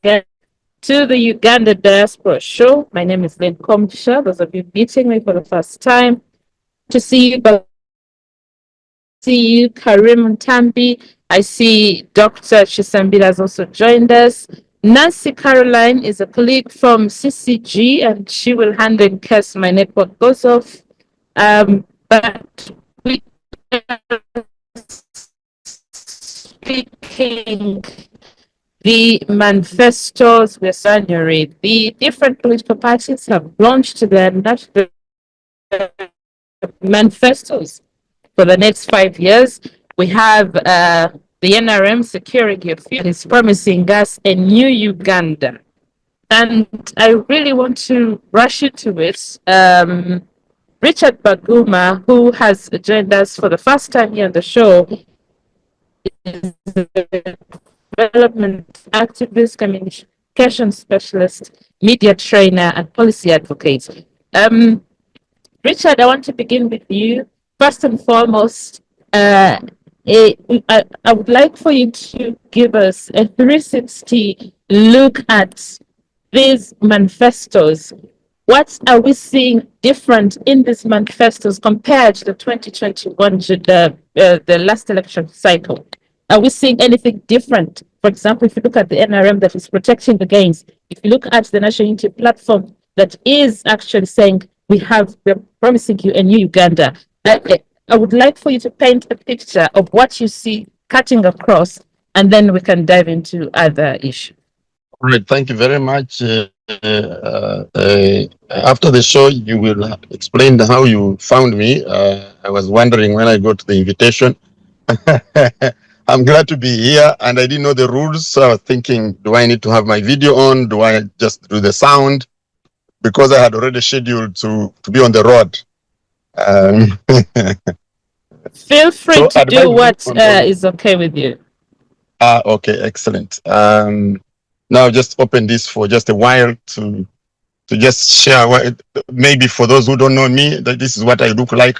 again to the Uganda Diaspora Show. My name is Lynn Komsha. Those of you meeting me for the first time, to see you, see you, Karim Tambi. I see Dr. Chisambira has also joined us. Nancy Caroline is a colleague from CCG, and she will handle in case my network goes off. But we are speaking the manifestos we're surrendering. The different political parties have launched their national manifestos for the next 5 years. We have the NRM securing your future is promising us a new Uganda. And I really want to rush into it. Richard Baguma, who has joined us for the first time here on the show, is a development activist, communication specialist, media trainer, and policy advocate. Richard, I want to begin with you. First and foremost, I would like for you to give us a 360 look at these manifestos. What are we seeing different in these manifestos compared to the 2021, the last election cycle? Are we seeing anything different? For example, if you look at the NRM that is protecting the gains, if you look at the National Unity Platform that is actually saying we're promising you a new Uganda. I would like for you to paint a picture of what you see cutting across, and then we can dive into other issues. All right, thank you very much. After the show, you will explain how you found me. I was wondering when I got the invitation. I'm glad to be here, and I didn't know the rules, so I was thinking, do I need to have my video on? Do I just do the sound? Because I had already scheduled to be on the road. Feel free to do what is okay with you. Okay, excellent. Now just open this for just a while to just share maybe for those who don't know me, that this is what I look like.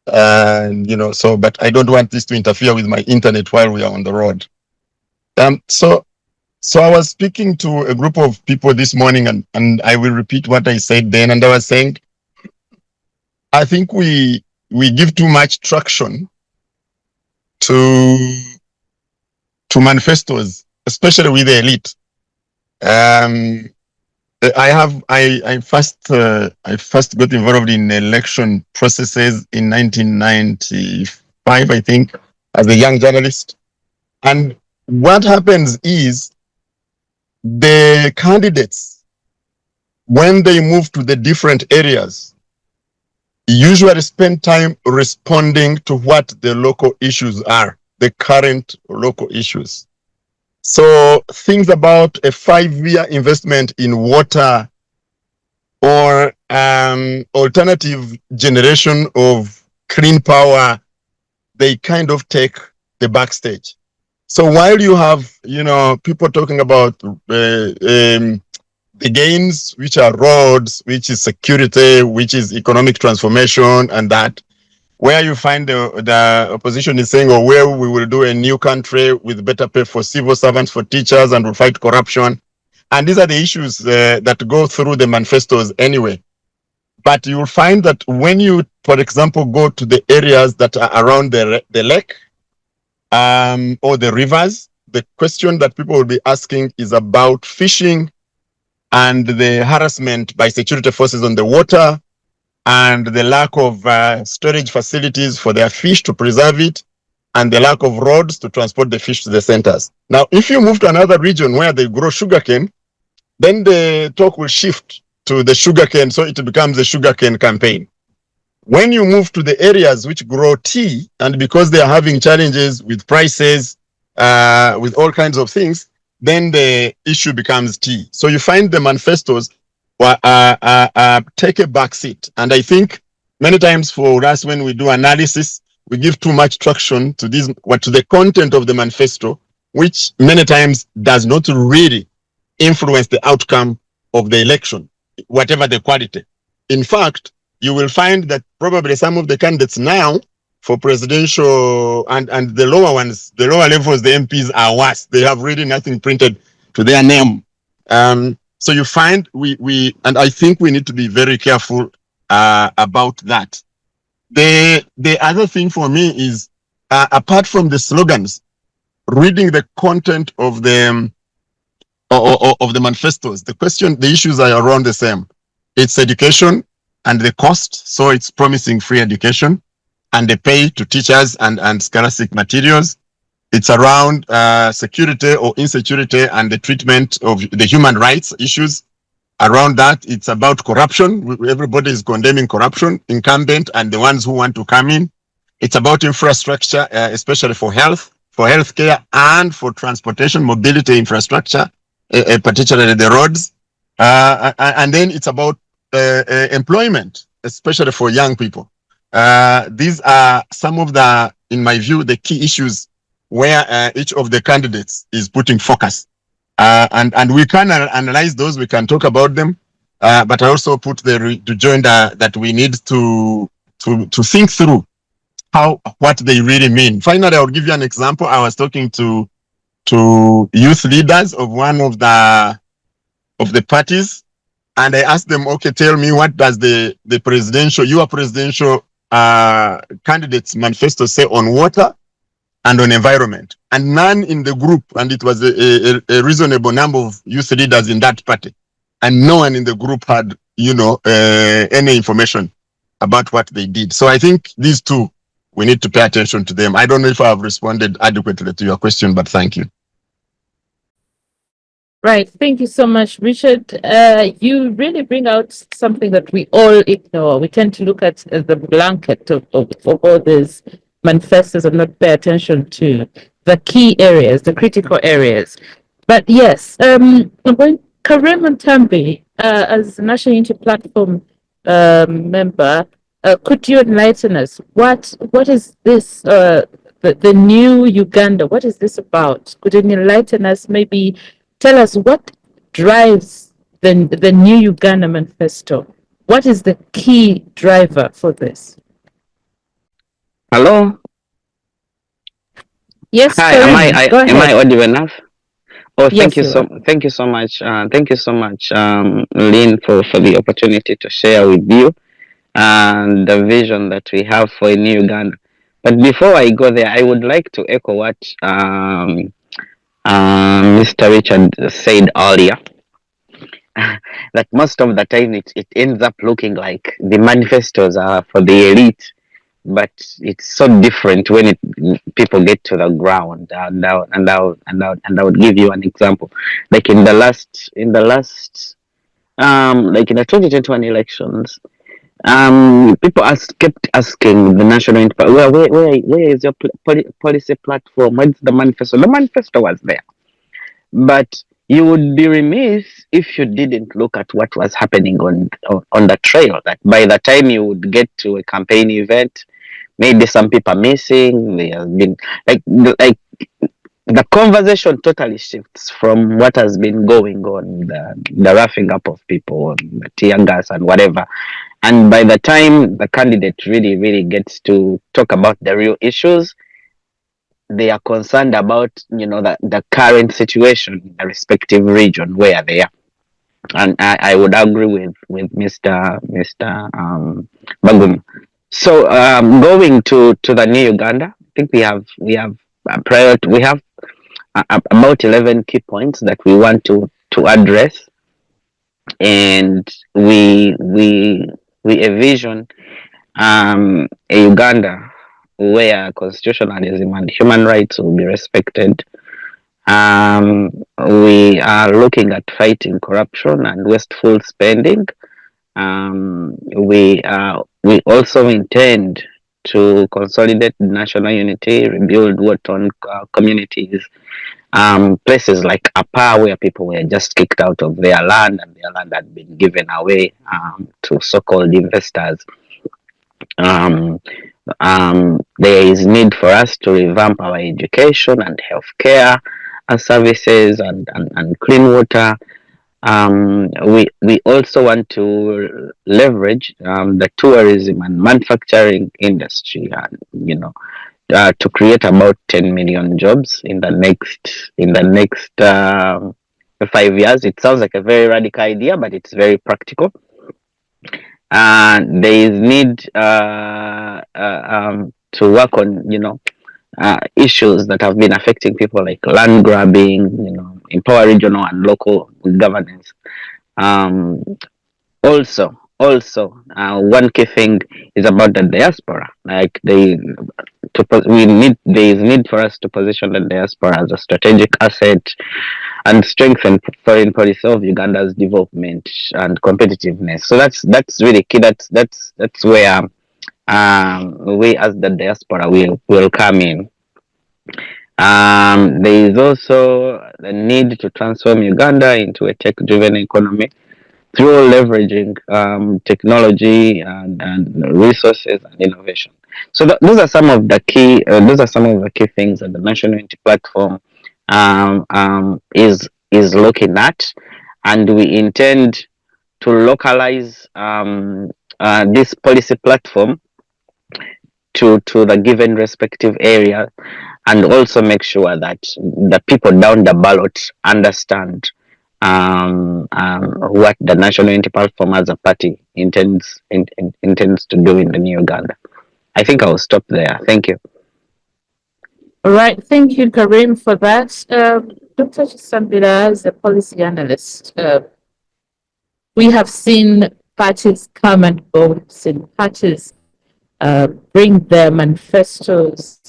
So, but I don't want this to interfere with my internet while we are on the road. So I was speaking to a group of people this morning, and I will repeat what I said then. And I was saying, I think we give too much traction to manifestos, especially with the elite. I first got involved in election processes in 1995, I think, as a young journalist. And what happens is the candidates, when they move to the different areas, usually spend time responding to what the local issues are, the current local issues. So things about a 5-year investment in water or alternative generation of clean power, they kind of take the backstage. So while you have, people talking about the gains, which are roads, which is security, which is economic transformation, and that, where you find the opposition is saying, where we will do a new country with better pay for civil servants, for teachers, and we'll fight corruption. And these are the issues that go through the manifestos anyway. But you'll find that when you, for example, go to the areas that are around the lake or the rivers, the question that people will be asking is about fishing and the harassment by security forces on the water, and the lack of storage facilities for their fish to preserve it, and the lack of roads to transport the fish to the centers. Now, if you move to another region where they grow sugarcane, then the talk will shift to the sugarcane, so it becomes a sugarcane campaign. When you move to the areas which grow tea, and because they are having challenges with prices, with all kinds of things, then the issue becomes tea. So you find the manifestos take a back seat. And I think many times for us, when we do analysis, we give too much traction to the content of the manifesto, which many times does not really influence the outcome of the election, whatever the quality. In fact, you will find that probably some of the candidates now for presidential and the lower ones, the lower levels, the MPs are worse. They have really nothing printed to their name So you find we and I think we need to be very careful about that. The other thing for me is apart from the slogans, reading the content of of the manifestos, the issues are around the same. It's education and the cost. So it's promising free education and the pay to teachers and scholastic materials. It's around security or insecurity and the treatment of the human rights issues. Around that, it's about corruption. Everybody is condemning corruption, incumbent and the ones who want to come in. It's about infrastructure, especially for healthcare, and for transportation, mobility infrastructure, particularly the roads. And then it's about employment, especially for young people. These are some of the, in my view, the key issues where each of the candidates is putting focus. And we can analyze those, we can talk about them, but I also put the rejoinder that we need to think through what they really mean. Finally, I'll give you an example. I was talking to youth leaders of one of the parties, and I asked them, okay, tell me, what does your presidential candidates manifesto say on water and on environment? And none in the group, and it was a reasonable number of youth leaders in that party, and no one in the group had any information about what they did. So I think these two, we need to pay attention to them. I don't know if I have responded adequately to your question, but thank you. Right. Thank you so much, Richard. You really bring out something that we all ignore. We tend to look at the blanket of all these manifestos and not pay attention to the key areas, the critical areas. But yes, when Karim Tambi, as National Unity Platform member, could you enlighten us? What is this? The new Uganda. What is this about? Could you enlighten us? Maybe tell us what drives the new Uganda manifesto. What is the key driver for this? Hello. Yes, Hi. Karim, go ahead. Am I audible enough? Oh, Yes, thank you you are. thank you so much. Thank you so much, Lynn, for the opportunity to share with you and the vision that we have for a new Uganda. But before I go there, I would like to echo what Mr. Richard said earlier. That most of the time it ends up looking like the manifestos are for the elite, but it's so different when people get to the ground. And I would give you an example, like in the last like in the 2021 elections, people kept asking the national where is your policy platform, where's the manifesto? The manifesto was there, but you would be remiss if you didn't look at what was happening on the trail. That by the time you would get to a campaign event, maybe some people are missing. They have been like the conversation totally shifts from what has been going on, the roughing up of people, the tear gas and whatever. And by the time the candidate really gets to talk about the real issues, they are concerned about the current situation in the respective region where they are. And I would agree with Mr. Bagum. So going to the new Uganda, I think we have about 11 key points that we want to address, and we envision a Uganda where constitutionalism and human rights will be respected. We are looking at fighting corruption and wasteful spending. We also intend to consolidate national unity, rebuild war-torn communities, places like Apa, where people were just kicked out of their land and their land had been given away to so-called investors. There is need for us to revamp our education and healthcare services and clean water. We also want to leverage the tourism and manufacturing industry, and to create about 10 million jobs in the next 5 years. It sounds like a very radical idea, but it's very practical. And there is need to work on, issues that have been affecting people like land grabbing, empower regional and local governance. Um, one key thing is about the diaspora. Like there is need for us to position the diaspora as a strategic asset and strengthen foreign policy of Uganda's development and competitiveness. So that's really key. That's where we as the diaspora will come in. There is also the need to transform Uganda into a tech-driven economy through leveraging technology and resources and innovation. So those are some of the key. Those are some of the key things that the National Unity Platform is looking at, and we intend to localize this policy platform to the given respective area, and also make sure that the people down the ballot understand what the National Unity Platform as a party intends to do in the new Uganda. I think I'll stop there. Thank you. All right. Thank you, Karim, for that. Dr. Chisambila, as a policy analyst, we have seen parties come and go. We've seen parties bring their manifestos,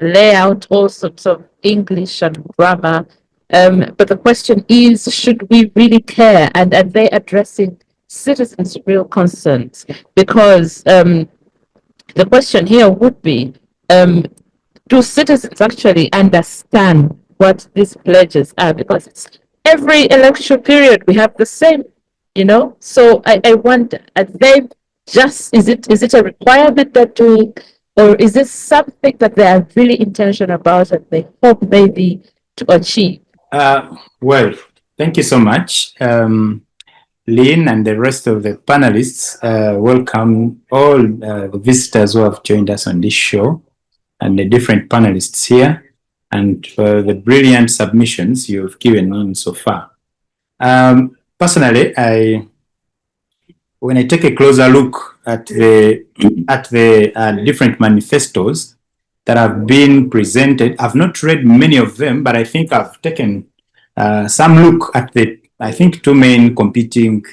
lay out all sorts of English and grammar. But the question is, should we really care? And are they addressing citizens' real concerns? Because the question here would be, do citizens actually understand what these pledges are? Because it's every election period we have the same, So I wonder, are they is it a requirement that or is this something that they are really intentional about and they hope maybe to achieve? Well, thank you so much. Lynn and the rest of the panelists, welcome all the visitors who have joined us on this show and the different panelists here, and for the brilliant submissions you've given in so far. Personally, when I take a closer look at the different manifestos that have been presented, I've not read many of them, but I think I've taken some look at I think two main competing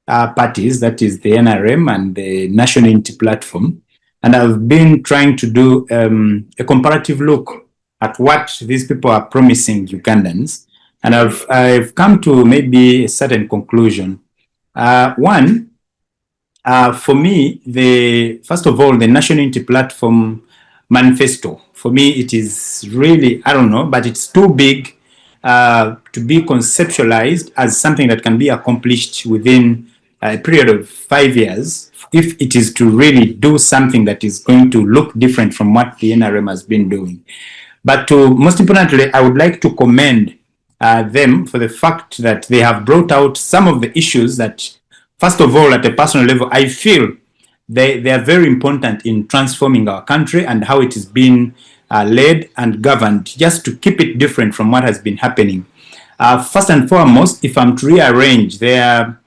parties, that is the NRM and the National Unity Platform. And I've been trying to do a comparative look at what these people are promising Ugandans. And I've come to maybe a certain conclusion. One, for me, first of all, the National Unity Platform manifesto, for me, it is really, I don't know, but it's too big to be conceptualized as something that can be accomplished within a period of 5 years, if it is to really do something that is going to look different from what the NRM has been doing. But most importantly, I would like to commend them for the fact that they have brought out some of the issues that, first of all, at a personal level, I feel they are very important in transforming our country and how it is being led and governed, just to keep it different from what has been happening. First and foremost, if I'm to rearrange their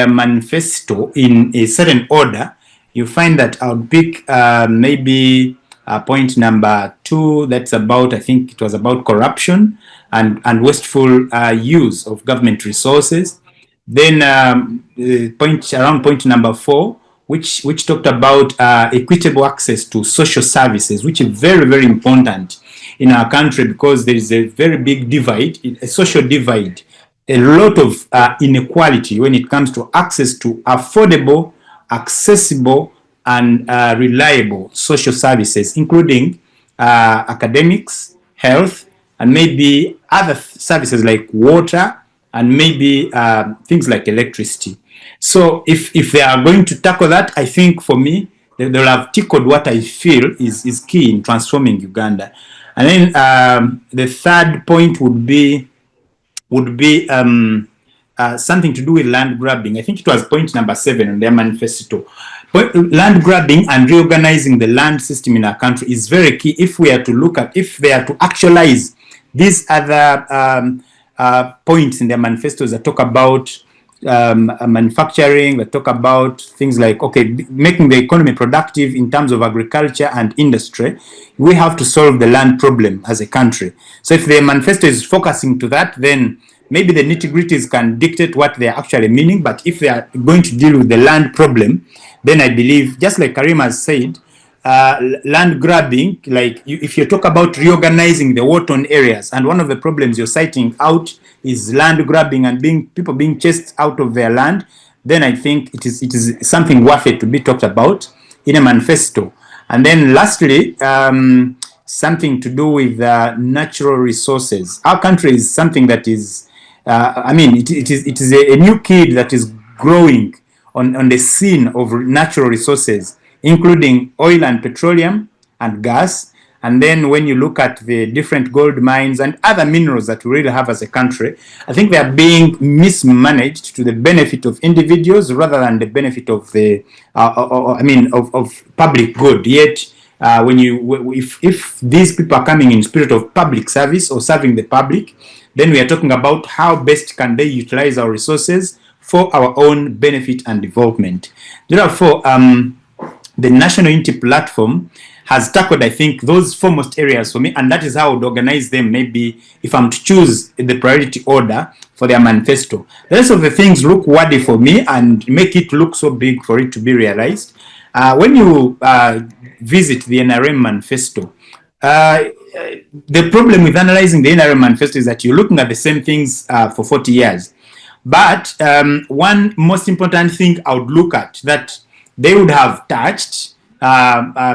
manifesto in a certain order, you find that I would pick maybe point number 2, that's about, I think it was about corruption and wasteful use of government resources. Then point number 4, which talked about equitable access to social services, which is very, very important in our country because there is a very big divide, a social divide, a lot of inequality when it comes to access to affordable, accessible, and reliable social services, including academics, health, and maybe other services like water, and maybe things like electricity. So if they are going to tackle that, I think for me, they'll have tackled what I feel is key in transforming Uganda. And then the third point would be something to do with land grabbing. I think it was point number 7 on their manifesto. Land grabbing and reorganizing the land system in our country is very key if we are to look at, if they are to actualize these other points in their manifestos that talk about manufacturing, that talk about things like, okay, making the economy productive in terms of agriculture and industry. We have to solve the land problem as a country. So if the manifesto is focusing to that, then maybe the nitty-gritties can dictate what they are actually meaning. But if they are going to deal with the land problem, then I believe, just like Karim has said, land grabbing, like if you talk about reorganizing the war-torn areas, and one of the problems you're citing out is land grabbing and people being chased out of their land, then I think it is something worth it to be talked about in a manifesto. And then lastly, something to do with natural resources. Our country is something that is, it is a new kid that is growing on the scene of natural resources, including oil and petroleum and gas. And then when you look at the different gold mines and other minerals that we really have as a country, I think they are being mismanaged to the benefit of individuals rather than the benefit of the, of public good. Yet, if these people are coming in spirit of public service or serving the public, then we are talking about how best can they utilize our resources for our own benefit and development. Therefore, the National Unity Platform has tackled, I think, those foremost areas for me, and that is how I would organize them, maybe if I'm to choose the priority order for their manifesto. The rest of the things look worthy for me and make it look so big for it to be realized. When you visit the NRM manifesto, the problem with analyzing the NRM manifesto is that you're looking at the same things for 40 years. But one most important thing I would look at that they would have touched,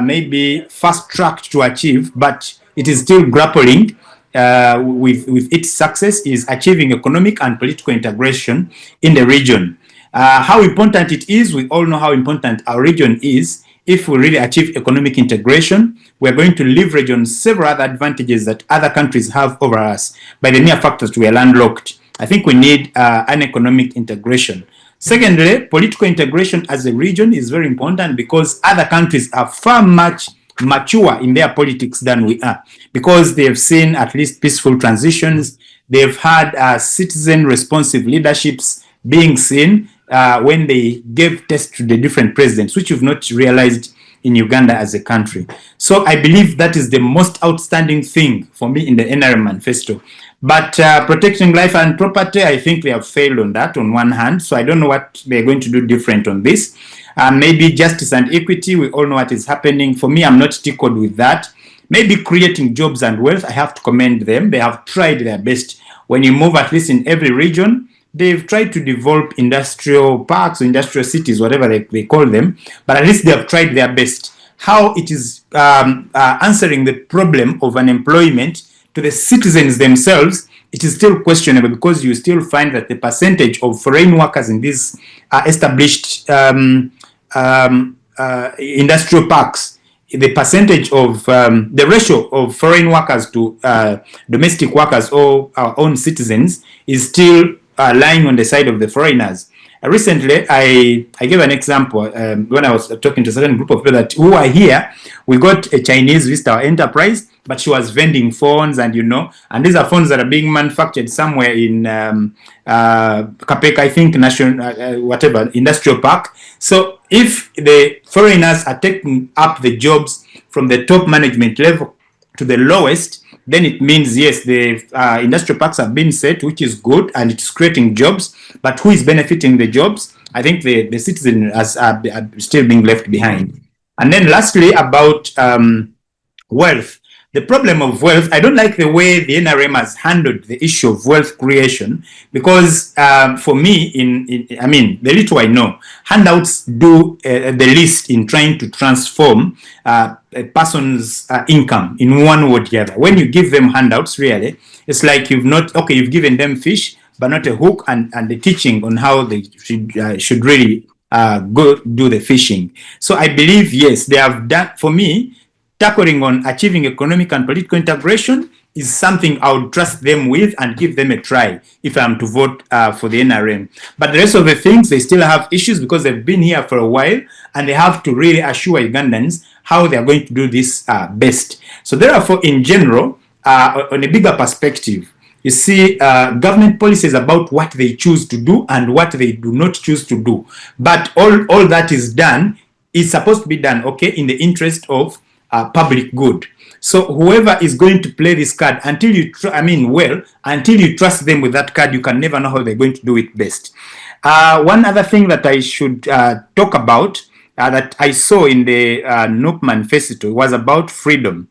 maybe fast-tracked to achieve, but it is still grappling with its success, is achieving economic and political integration in the region. How important it is, we all know how important our region is. If we really achieve economic integration, we're going to leverage on several other advantages that other countries have over us by the mere fact that we are landlocked. I think we need an economic integration. Secondly, political integration as a region is very important because other countries are far much mature in their politics than we are, because they've seen at least peaceful transitions. They've had citizen responsive leaderships being seen when they gave test to the different presidents, which you've not realized in Uganda as a country. So I believe that is the most outstanding thing for me in the NRM manifesto. But protecting life and property, I think they have failed on that on one hand. So I don't know what they're going to do different on this. Maybe justice and equity, we all know what is happening. For me, I'm not tickled with that. Maybe creating jobs and wealth, I have to commend them. They have tried their best. When you move, at least in every region, they've tried to develop industrial parks or industrial cities, whatever they call them, but at least they have tried their best. How it is answering the problem of unemployment to the citizens themselves, it is still questionable, because you still find that the percentage of foreign workers in these established industrial parks, the percentage of the ratio of foreign workers to domestic workers or our own citizens is still lying on the side of the foreigners. Recently, I gave an example when I was talking to a certain group of people that who are here. We got a Chinese visit our enterprise, but she was vending phones, and and these are phones that are being manufactured somewhere in Kapeka, I think, national industrial park. So if the foreigners are taking up the jobs from the top management level to the lowest, then it means, yes, the industrial parks have been set, which is good, and it's creating jobs. But who is benefiting the jobs? I think the citizen are still being left behind. And then lastly, about wealth. The problem of wealth, I don't like the way the NRM has handled the issue of wealth creation, because for me, the little I know, handouts do the least in trying to transform a person's income in one way or the other. When you give them handouts, really, it's like you've given them fish, but not a hook and the teaching on how they should really go do the fishing. So I believe, yes, they have done, for me, tackling on achieving economic and political integration is something I would trust them with and give them a try if I'm to vote for the NRM. But the rest of the things, they still have issues because they've been here for a while, and they have to really assure Ugandans how they're going to do this best. So therefore, in general, on a bigger perspective, You see, government policy is about what they choose to do and what they do not choose to do. But all that is done is supposed to be done, okay, in the interest of public good. So whoever is going to play this card, until you, until you trust them with that card, you can never know how they're going to do it best. One other thing that I should talk about that I saw in the NUP manifesto was about freedom.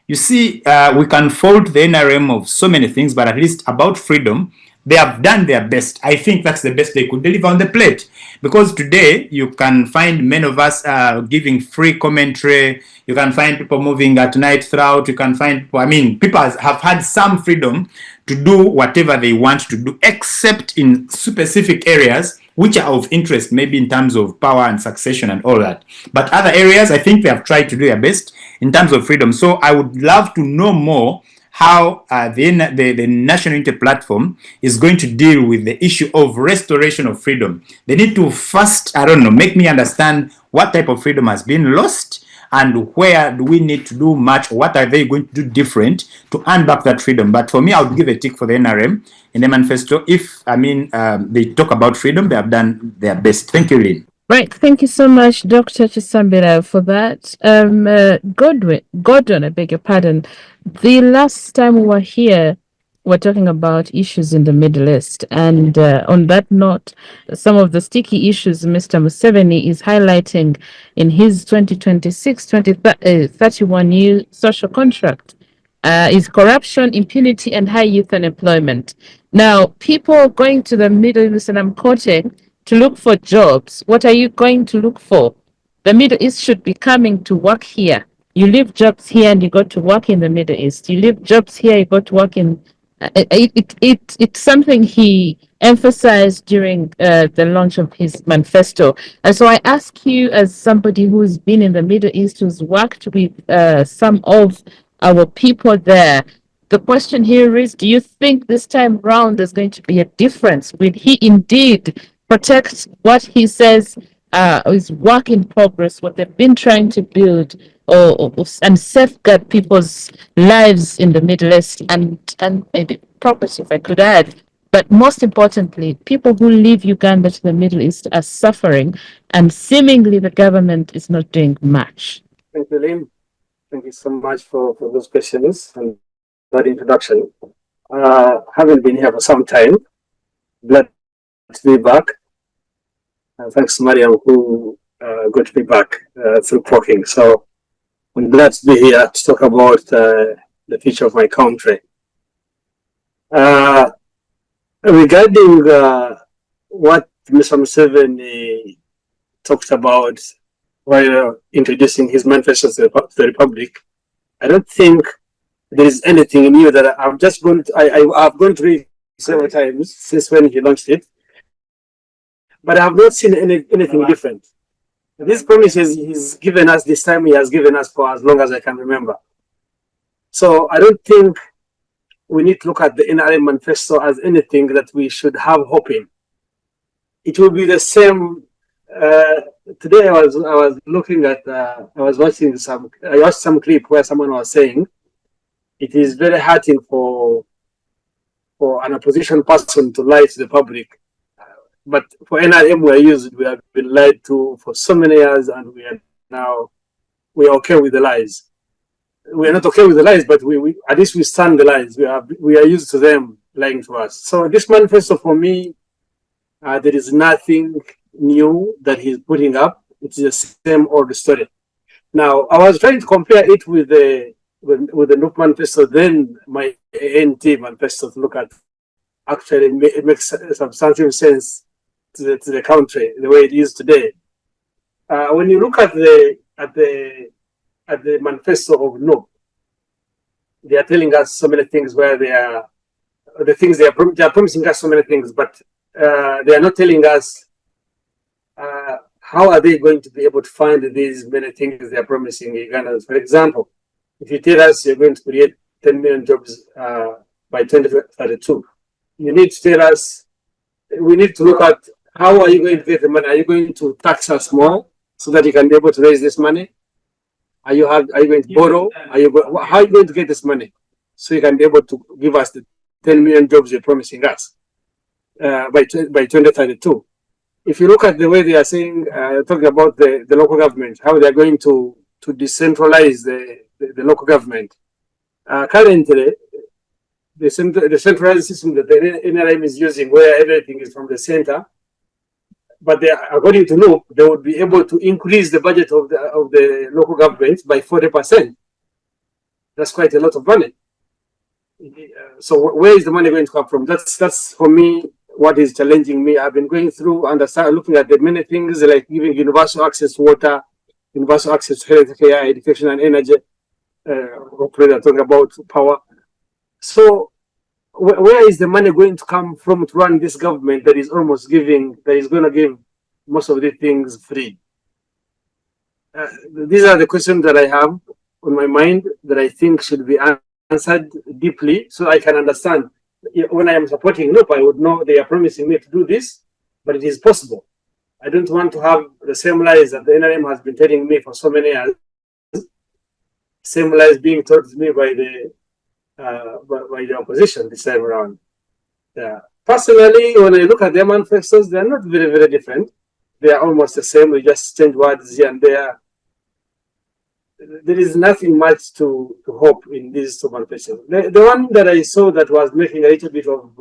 You see, we can fault the NRM of so many things, but at least about freedom, they have done their best. I think that's the best they could deliver on the plate. Because today, you can find many of us giving free commentary. You can find people moving at night throughout. You can find people, people have had some freedom to do whatever they want to do, except in specific areas which are of interest, maybe in terms of power and succession and all that. But other areas, I think they have tried to do their best in terms of freedom. So I would love to know more how the National Unity Platform is going to deal with the issue of restoration of freedom. They need to first, make me understand what type of freedom has been lost and where do we need to do much, or what are they going to do different to earn back that freedom. But for me, I would give a tick for the NRM in the manifesto. If, they talk about freedom, they have done their best. Thank you, Lynn. Right. Thank you so much, Dr. Chisambira, for that. Gordon, I beg your pardon. The last time we were here, we're talking about issues in the Middle East. And on that note, some of the sticky issues Mr. Museveni is highlighting in his 2026-2031 new social contract is corruption, impunity, and high youth unemployment. Now, people going to the Middle East, and I'm quoting, to look for jobs. What are you going to look for? The Middle East should be coming to work here. You leave jobs here and you go to work in the Middle East. You leave jobs here, you go to work in. It's something he emphasized during the launch of his manifesto. And so I ask you, as somebody who's been in the Middle East, who's worked with some of our people there, the question here is, do you think this time round there's going to be a difference? Will he indeed protect what he says is work in progress, what they've been trying to build, and safeguard people's lives in the Middle East and maybe property, if I could add? But most importantly, people who leave Uganda to the Middle East are suffering, and seemingly the government is not doing much. Thank you, Lynn. Thank you so much for those questions and that introduction. Haven't been here for some time. Glad to be back. Thanks, Mariam, who got me back through talking. So I'm glad to be here to talk about the future of my country. Regarding what Mr. Museveni talked about while introducing his manifesto to the Republic, I don't think there is anything new that I've just gone to, I've gone through it several times since when he launched it, but I've not seen anything different. These promises he's given us this time, he has given us for as long as I can remember. So I don't think we need to look at the NRM manifesto as anything that we should have hope in. It will be the same. Today I was looking at, I watched some clip where someone was saying it is very hurting for an opposition person to lie to the public. But for NRM, we have been lied to for so many years, and we are okay with the lies. We are not okay with the lies, but we at least we stand the lies. We are used to them lying to us. So this manifesto, for me, there is nothing new that he's putting up. It's the same old story. Now, I was trying to compare it with the NUP manifesto, then my ANT manifesto, to look at. Actually, it makes substantial sense to the country the way it is today. When you look at the manifesto of NUP, they are telling us so many things where they are promising us so many things, but they are not telling us how are they going to be able to find these many things they are promising Ugandans. For example, if you tell us you're going to create 10 million jobs by 2032, you need to tell us, we need to look at how are you going to get the money? Are you going to tax us more so that you can be able to raise this money? Are you going to borrow? How are you going to get this money so you can be able to give us the 10 million jobs they're promising us by 2032. If you look at the way they are saying, talking about the local government, how they are going to decentralize the local government. Currently, the centralized system that the NRM is using, where everything is from the center, but they, according to NUP, they would be able to increase the budget of the local government by 40%. That's quite a lot of money. So where is the money going to come from? That's for me what is challenging me. I've been going through and looking at the many things like giving universal access to water, universal access to healthcare, education, and energy. Operator talking about power. So where is the money going to come from to run this government that is almost giving, that is going to give most of the things free? These are the questions that I have on my mind that I think should be answered deeply so I can understand. When I am supporting NUP, I would know they are promising me to do this, but it is possible. I don't want to have the same lies that the NRM has been telling me for so many years. Same lies being told to me by the opposition this time around. Personally, when I look at their manifestos, they are not very, very different. They are almost the same. We just change words here and there. There is nothing much to hope in these two manifestos. The one that I saw that was making a little bit of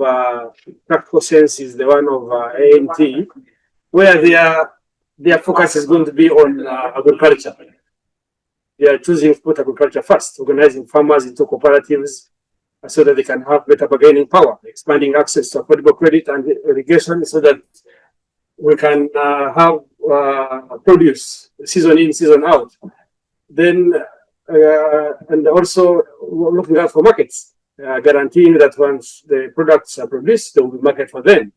practical sense is the one of ANT, where their focus is going to be on agriculture. They are choosing to put agriculture first, organizing farmers into cooperatives so that they can have better bargaining power, expanding access to affordable credit and irrigation so that we can have produce season in, season out. Then, and also looking out for markets, guaranteeing that once the products are produced, there will be market for them.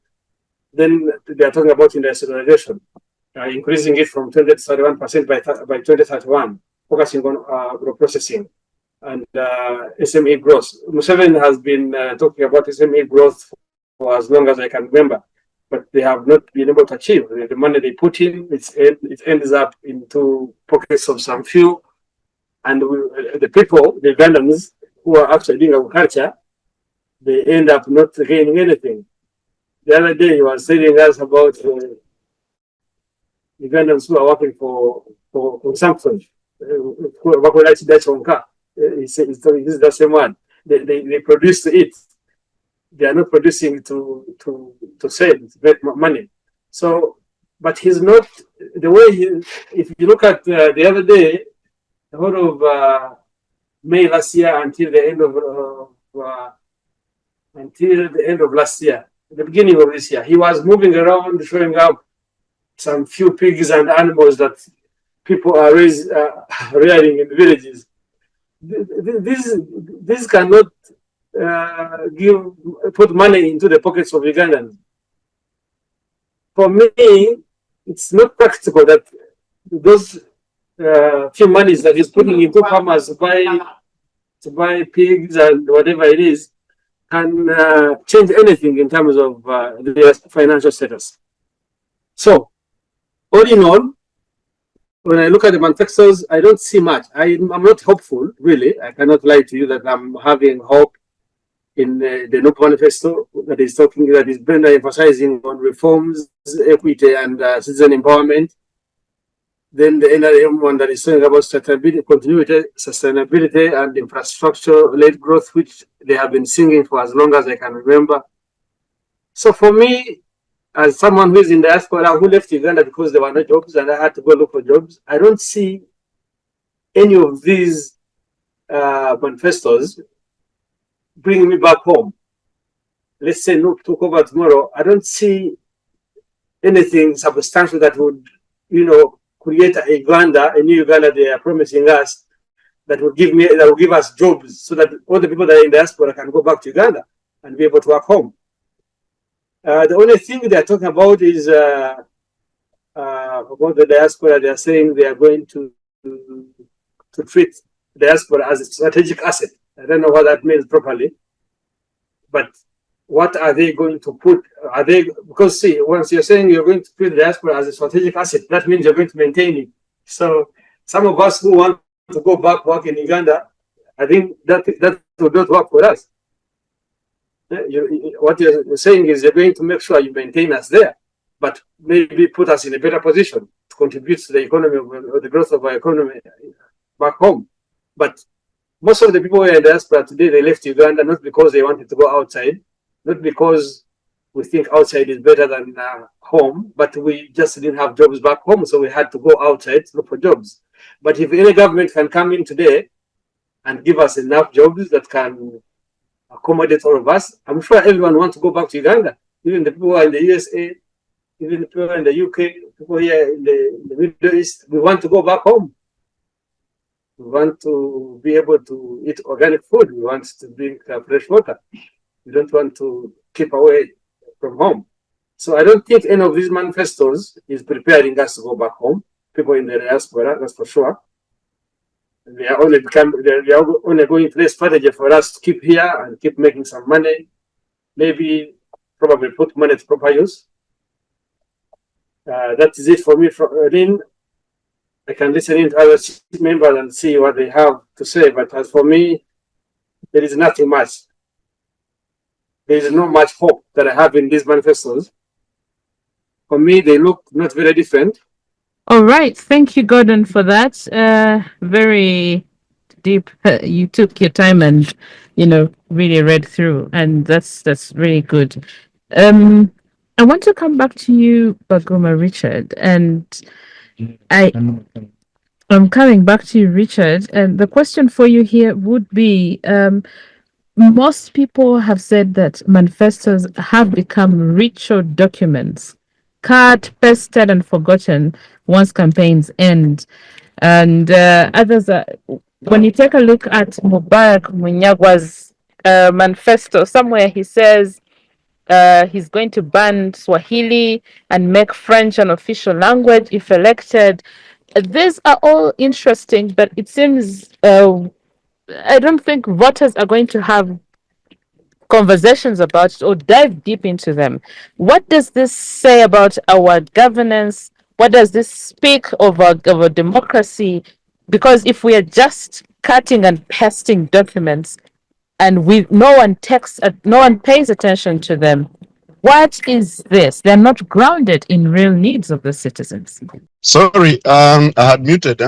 Then they are talking about industrialization, increasing it from 20 to 31% by 2031, focusing on agro-processing and SME growth. Museveni has been talking about SME growth for as long as I can remember, but they have not been able to achieve. The money they put in, it ends up into pockets of some few, and the people, the Ugandans who are actually doing agriculture, they end up not gaining anything. The other day he was telling us about Ugandans who are working for consumption. This is the same one. They produce to eat. They are not producing to sell, to make money. So, but he's not the way he. If you look at the other day, the whole of May last year until the end of last year, the beginning of this year, he was moving around, showing up some few pigs and animals that people are rearing in villages. This cannot put money into the pockets of Ugandans. For me, it's not practical that those few monies that he's putting into farmers to buy pigs and whatever it is can change anything in terms of their financial status. So, all in all, when I look at the manifestos, I don't see much. I'm not hopeful, really. I cannot lie to you that I'm having hope in the NUP manifesto that is emphasizing on reforms, equity, and citizen empowerment. Then the NRM one that is saying about sustainability, continuity, sustainability, and infrastructure-led growth, which they have been singing for as long as I can remember. So for me, as someone who is in diaspora, who left Uganda because there were no jobs and I had to go look for jobs, I don't see any of these manifestos bringing me back home. Let's say NUP took over tomorrow. I don't see anything substantial that would, create a Uganda, a new Uganda they are promising us that will give us jobs so that all the people that are in diaspora can go back to Uganda and be able to work home. The only thing they are talking about is about the diaspora. They are saying they are going to treat diaspora as a strategic asset. I don't know what that means properly, but what are they going to put? Because see, once you're saying you're going to treat the diaspora as a strategic asset, that means you're going to maintain it. So some of us who want to go back work in Uganda, I think that would not work for us. What you're saying is you're going to make sure you maintain us there, but maybe put us in a better position to contribute to the economy or the growth of our economy back home. But most of the people who are in diaspora today, they left Uganda not because they wanted to go outside, not because we think outside is better than home, but we just didn't have jobs back home, so we had to go outside to look for jobs. But if any government can come in today and give us enough jobs that can accommodate all of us, I'm sure everyone wants to go back to Uganda. Even the people who are in the USA, even the people in the UK, people here in the Middle East, we want to go back home. We want to be able to eat organic food. We want to drink fresh water. We don't want to keep away from home. So I don't think any of these manifestos is preparing us to go back home. People in the diaspora, that's for sure. They are only going to play strategy for us to keep here and keep making some money. Maybe probably put money to proper use. That is it for me. Lynn, I can listen in to other members and see what they have to say. But as for me, there is nothing much. There is not much hope that I have in these manifestos. For me, they look not very different. All right. Thank you, Gordon, for that. Very deep. You took your time and, really read through, and that's really good. I want to come back to you, Baguma Richard, and I'm coming back to you, Richard, and the question for you here would be, most people have said that manifestos have become ritual documents, cut, pasted, and forgotten once campaigns end. And others are, when you take a look at Mubarak Munyagwa's manifesto, somewhere he says he's going to ban Swahili and make French an official language if elected. These are all interesting, but it seems I don't think voters are going to have conversations about it or dive deep into them. What does this say about our governance? What does this speak of our democracy? Because if we are just cutting and pasting documents and no one pays attention to them, what is this? They're not grounded in real needs of the citizens. Sorry, I had muted.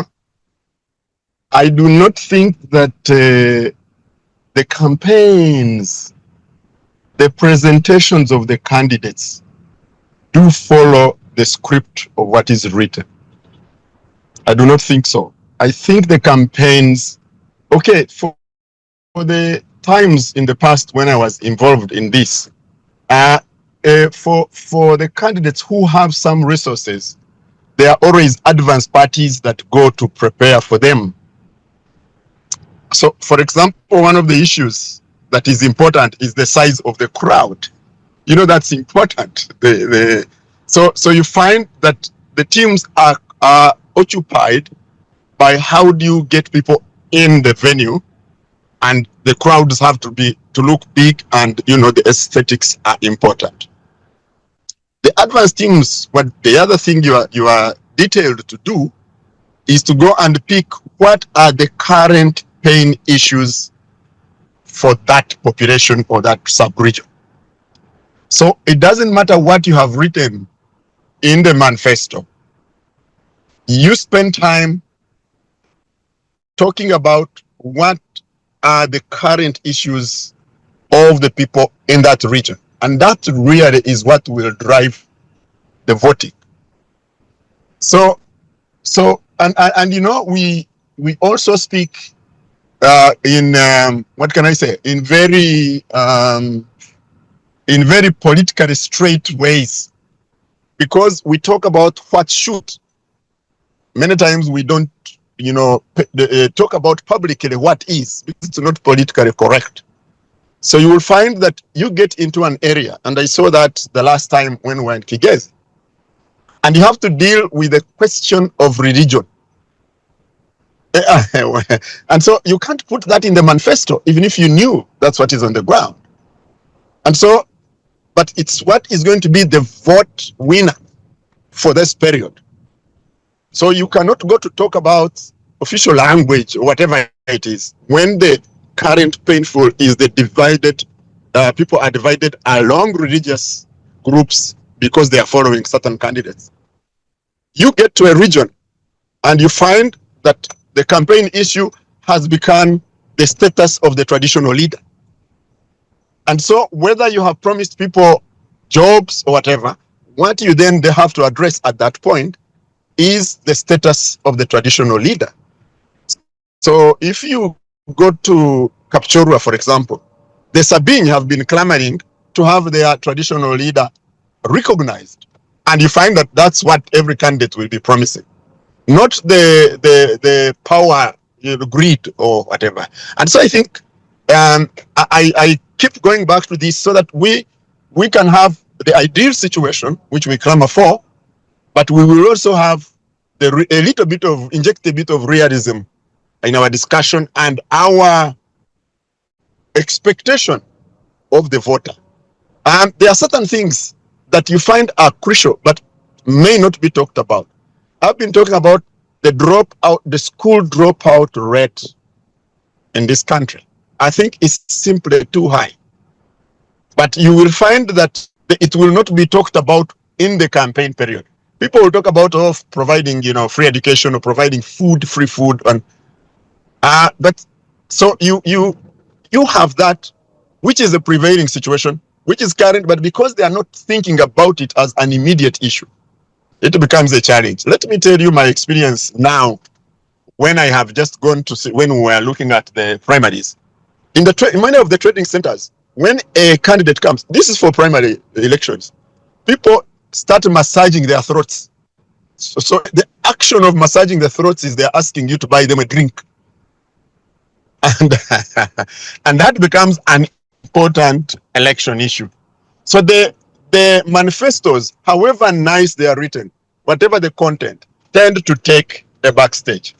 I do not think that the campaigns, the presentations of the candidates do follow the script of what is written. I do not think so. I think the campaigns, okay, for the times in the past when I was involved in this, for the candidates who have some resources, there are always advanced parties that go to prepare for them. So, for example, one of the issues that is important is the size of the crowd. That's important. So you find that the teams are occupied by how do you get people in the venue, and the crowds have to look big, and the aesthetics are important. The advanced teams, the other thing you are detailed to do is to go and pick what are the current pain issues for that population or that sub-region. So it doesn't matter what you have written in the manifesto. You spend time talking about what are the current issues of the people in that region. And that really is what will drive the voting. So we also speak in what can I say, in very politically straight ways, because we talk about what should. Many times we don't talk about publicly what is, because it's not politically correct. So you will find that you get into an area, and I saw that the last time when we were in Kigezi, and you have to deal with the question of religion. And so you can't put that in the manifesto, even if you knew that's what is on the ground. And so, but it's what is going to be the vote winner for this period. So you cannot go to talk about official language or whatever it is when the current painful is the divided people are divided along religious groups because they are following certain candidates. You get to a region and you find that the campaign issue has become the status of the traditional leader. And so whether you have promised people jobs or whatever, what you then they have to address at that point is the status of the traditional leader. So if you go to Kapchorwa, for example, the Sabine have been clamoring to have their traditional leader recognized. And you find that that's what every candidate will be promising, not the power, greed or whatever. And so I think I keep going back to this so that we can have the ideal situation which we clamor for, but we will also have a little bit of inject a bit of realism in our discussion and our expectation of the voter. There are certain things that you find are crucial but may not be talked about. I've been talking about the school dropout rate in this country. I think it's simply too high. But you will find that it will not be talked about in the campaign period. People will talk about providing, free education or providing food, free food, and but so you have that, which is a prevailing situation, which is current, but because they are not thinking about it as an immediate issue, it becomes a challenge. Let me tell you my experience now when I have just gone to see, when we were looking at the primaries. In many of the trading centers, when a candidate comes, this is for primary elections, people start massaging their throats. So the action of massaging the throats is they're asking you to buy them a drink. And, and that becomes an important election issue. So the manifestos, however nice they are written, whatever the content, tend to take a backstage.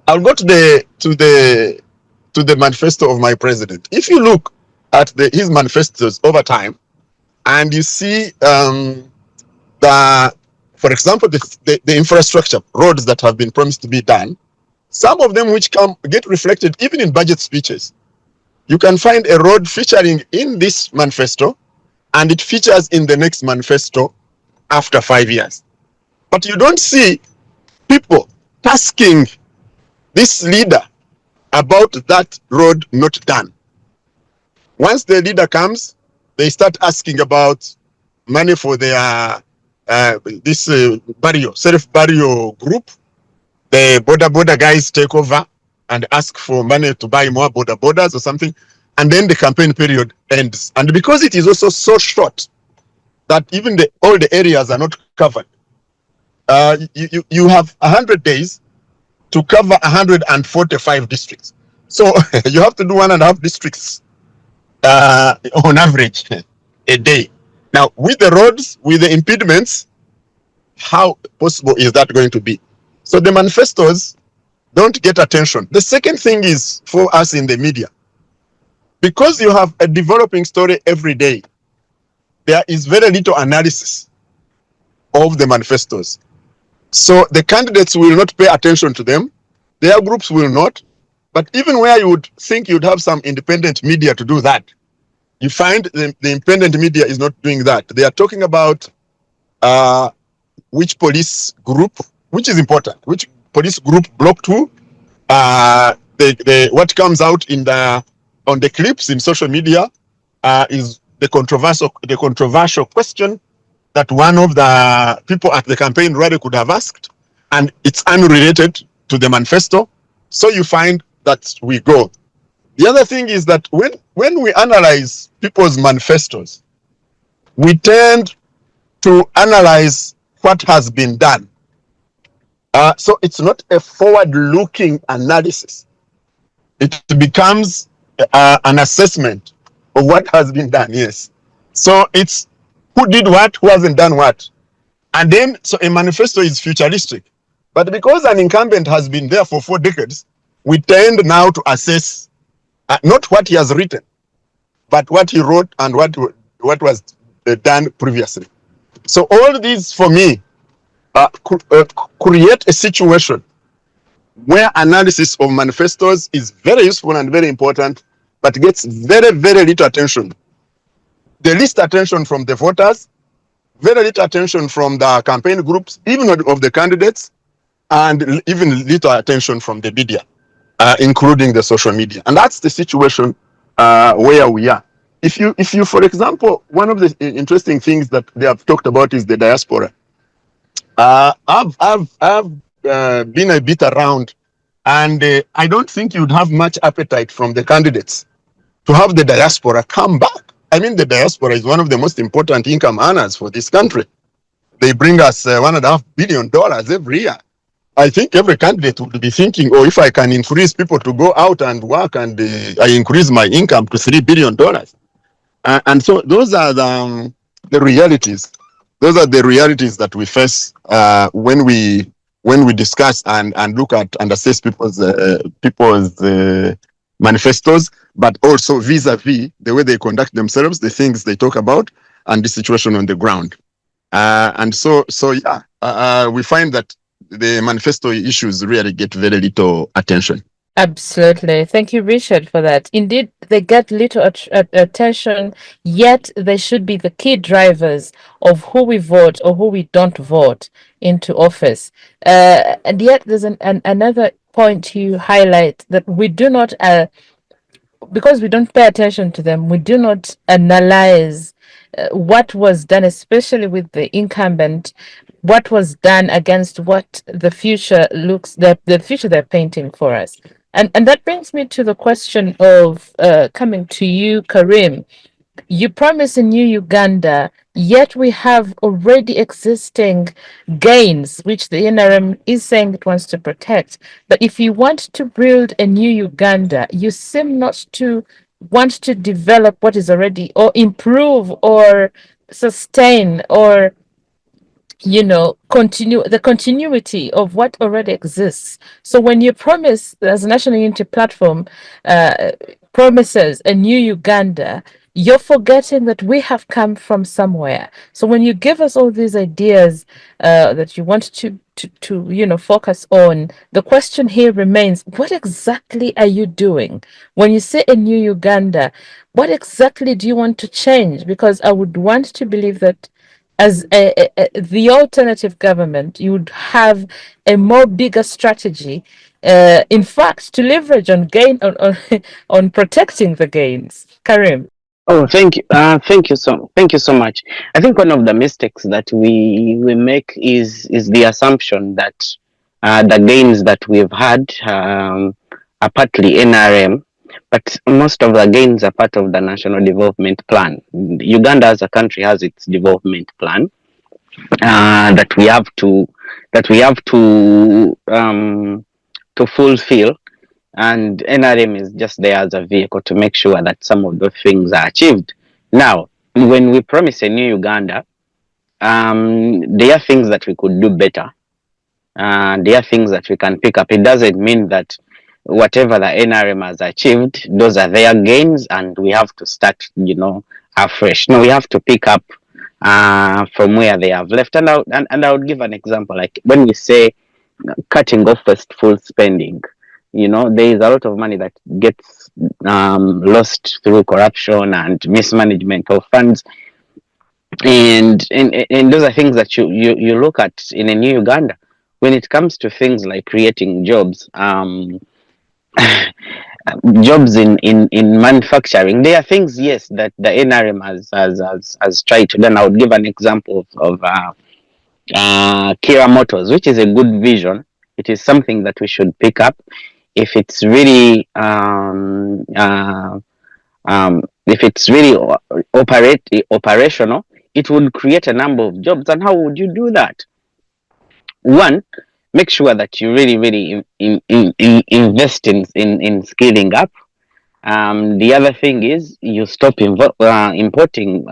I'll go to the manifesto of my president. If you look at his manifestos over time, and you see for example, the infrastructure roads that have been promised to be done, some of them which get reflected even in budget speeches. You can find a road featuring in this manifesto, and it features in the next manifesto after 5 years. But you don't see people tasking this leader about that road not done. Once the leader comes, they start asking about money for their this self-burial group. The border guys take over and ask for money to buy more borders or something, and then the campaign period ends. And because it is also so short that even all the areas are not covered, you have 100 days to cover 145 districts. So you have to do 1.5 districts on average a day. Now, with the roads, with the impediments, how possible is that going to be? So the manifestos don't get attention. The second thing is for us in the media, because you have a developing story every day, there is very little analysis of the manifestos. So the candidates will not pay attention to them. Their groups will not. But even where you would think you'd have some independent media to do that, you find the independent media is not doing that. They are talking about which police group, which is important, which police group block 2, what comes out on the clips in social media is the controversial question that one of the people at the campaign rally could have asked, and it's unrelated to the manifesto. So you find that we go. The other thing is that when we analyze people's manifestos, we tend to analyze what has been done. So it's not a forward-looking analysis. It becomes an assessment of what has been done, yes. So it's who did what, who hasn't done what. And then, so a manifesto is futuristic. But because an incumbent has been there for 4 decades, we tend now to assess not what he has written, but what he wrote and what was done previously. So all these, for me, create a situation where analysis of manifestos is very useful and very important, but gets very, very little attention. The least attention from the voters, very little attention from the campaign groups, even of the candidates, and even little attention from the media, including the social media. And that's the situation where we are. If you, for example, one of the interesting things that they have talked about is the diaspora. I've been a bit around, and I don't think you'd have much appetite from the candidates to have the diaspora come back. I mean, the diaspora is one of the most important income earners for this country. They bring us $1.5 billion every year. I think every candidate would be thinking, oh, if I can increase people to go out and work, and I increase my income to $3 billion. And so those are the realities. Those are the realities that we face when we discuss and look at and assess people's manifestos, but also vis-a-vis the way they conduct themselves, the things they talk about, and the situation on the ground. And so yeah, we find that the manifesto issues really get very little attention. Absolutely. Thank you, Richard, for that. Indeed, they get little attention, yet they should be the key drivers of who we vote or who we don't vote into office. And yet, there's another point you highlight that we do not, because we don't pay attention to them, we do not analyze what was done, especially with the incumbent, what was done against what the future looks, the future they're painting for us. And that brings me to the question of coming to you, Karim. You promise a new Uganda, yet we have already existing gains, which the NRM is saying it wants to protect. But if you want to build a new Uganda, you seem not to want to develop what is already, or improve, or sustain, or continue the continuity of what already exists. So when you promise, as a National Unity Platform promises a new Uganda, you're forgetting that we have come from somewhere. So when you give us all these ideas that you want to focus on, the question here remains: what exactly are you doing? When you say a new Uganda, what exactly do you want to change? Because I would want to believe that as the alternative government, you would have a more bigger strategy, in fact, to leverage on gain on protecting the gains. Karim. Oh, thank you. Thank you so much. I think one of the mistakes that we make is the assumption that the gains that we've had are partly NRM, but most of the gains are part of the National Development Plan. Uganda as a country has its development plan that we have to fulfill, and NRM is just there as a vehicle to make sure that some of those things are achieved. Now, when we promise a new Uganda, there are things that we could do better. There are things that we can pick up. It doesn't mean that whatever the NRM has achieved, those are their gains, and we have to start, afresh. No, we have to pick up from where they have left. And I would give an example, like when we say cutting off wasteful spending. There is a lot of money that gets lost through corruption and mismanagement of funds, and those are things that you look at in a new Uganda. When it comes to things like creating jobs, jobs in manufacturing, there are things, yes, that the NRM has tried to do. And I would give an example of Kira Motors, which is a good vision. It is something that we should pick up. If it's really operational, it would create a number of jobs. And how would you do that? One, make sure that you really invest in scaling up. The other thing is you stop importing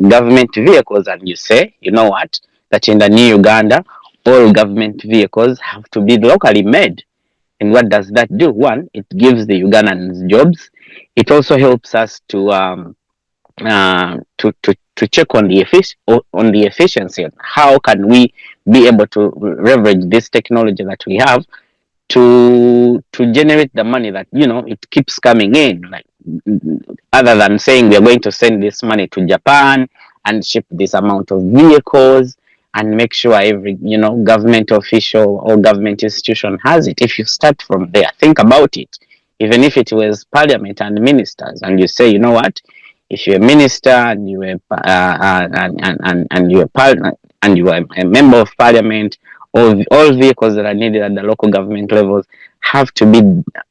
government vehicles, and you say, you know what, that in the new Uganda, all government vehicles have to be locally made. And what does that do? One, it gives the Ugandans jobs. It also helps us to check on the efficiency. How can we be able to leverage this technology that we have to generate the money that it keeps coming in? Like other than saying we are going to send this money to Japan and ship this amount of vehicles and make sure every government official or government institution has it. If you start from there, think about it. Even if it was parliament and ministers, and you say, you know what, if you're a minister and you were and you are and you are a member of parliament, all vehicles that are needed at the local government levels have to be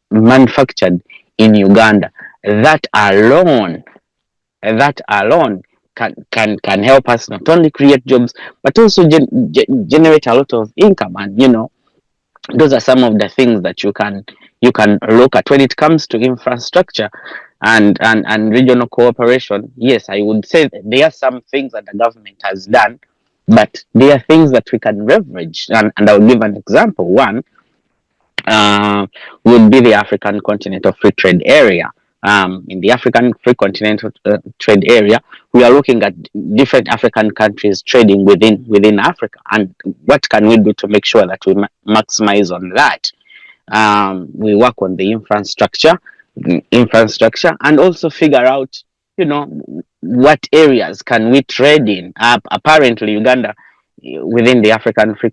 manufactured in Uganda. That alone can help us not only create jobs but also generate a lot of income. And those are some of the things that you can look at when it comes to infrastructure and regional cooperation. Yes, I would say there are some things that the government has done, but there are things that we can leverage. And I'll give an example. One uh, would be the African Continental Free Trade Area. In the African Free Continental Trade Area, we are looking at different African countries trading within Africa, and what can we do to make sure that we maximize on that? We work on the infrastructure, and also figure out, what areas can we trade in. Apparently, Uganda, within the African Free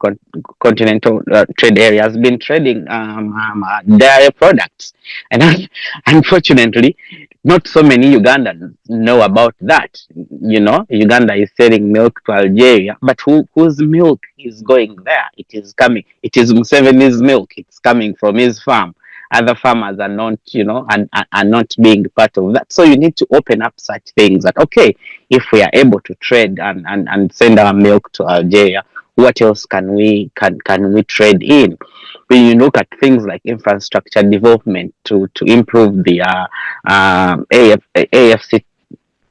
Continental Trade Area, has been trading dairy products, and unfortunately, not so many Ugandans know about that. Uganda is selling milk to Algeria, but whose milk is going there? It is coming. It is Museveni's milk. It's coming from his farm. Other farmers are not, and are not being part of that. So you need to open up such things that, okay, if we are able to trade and send our milk to Algeria, what else can we trade in? When you look at things like infrastructure development to improve the AFC,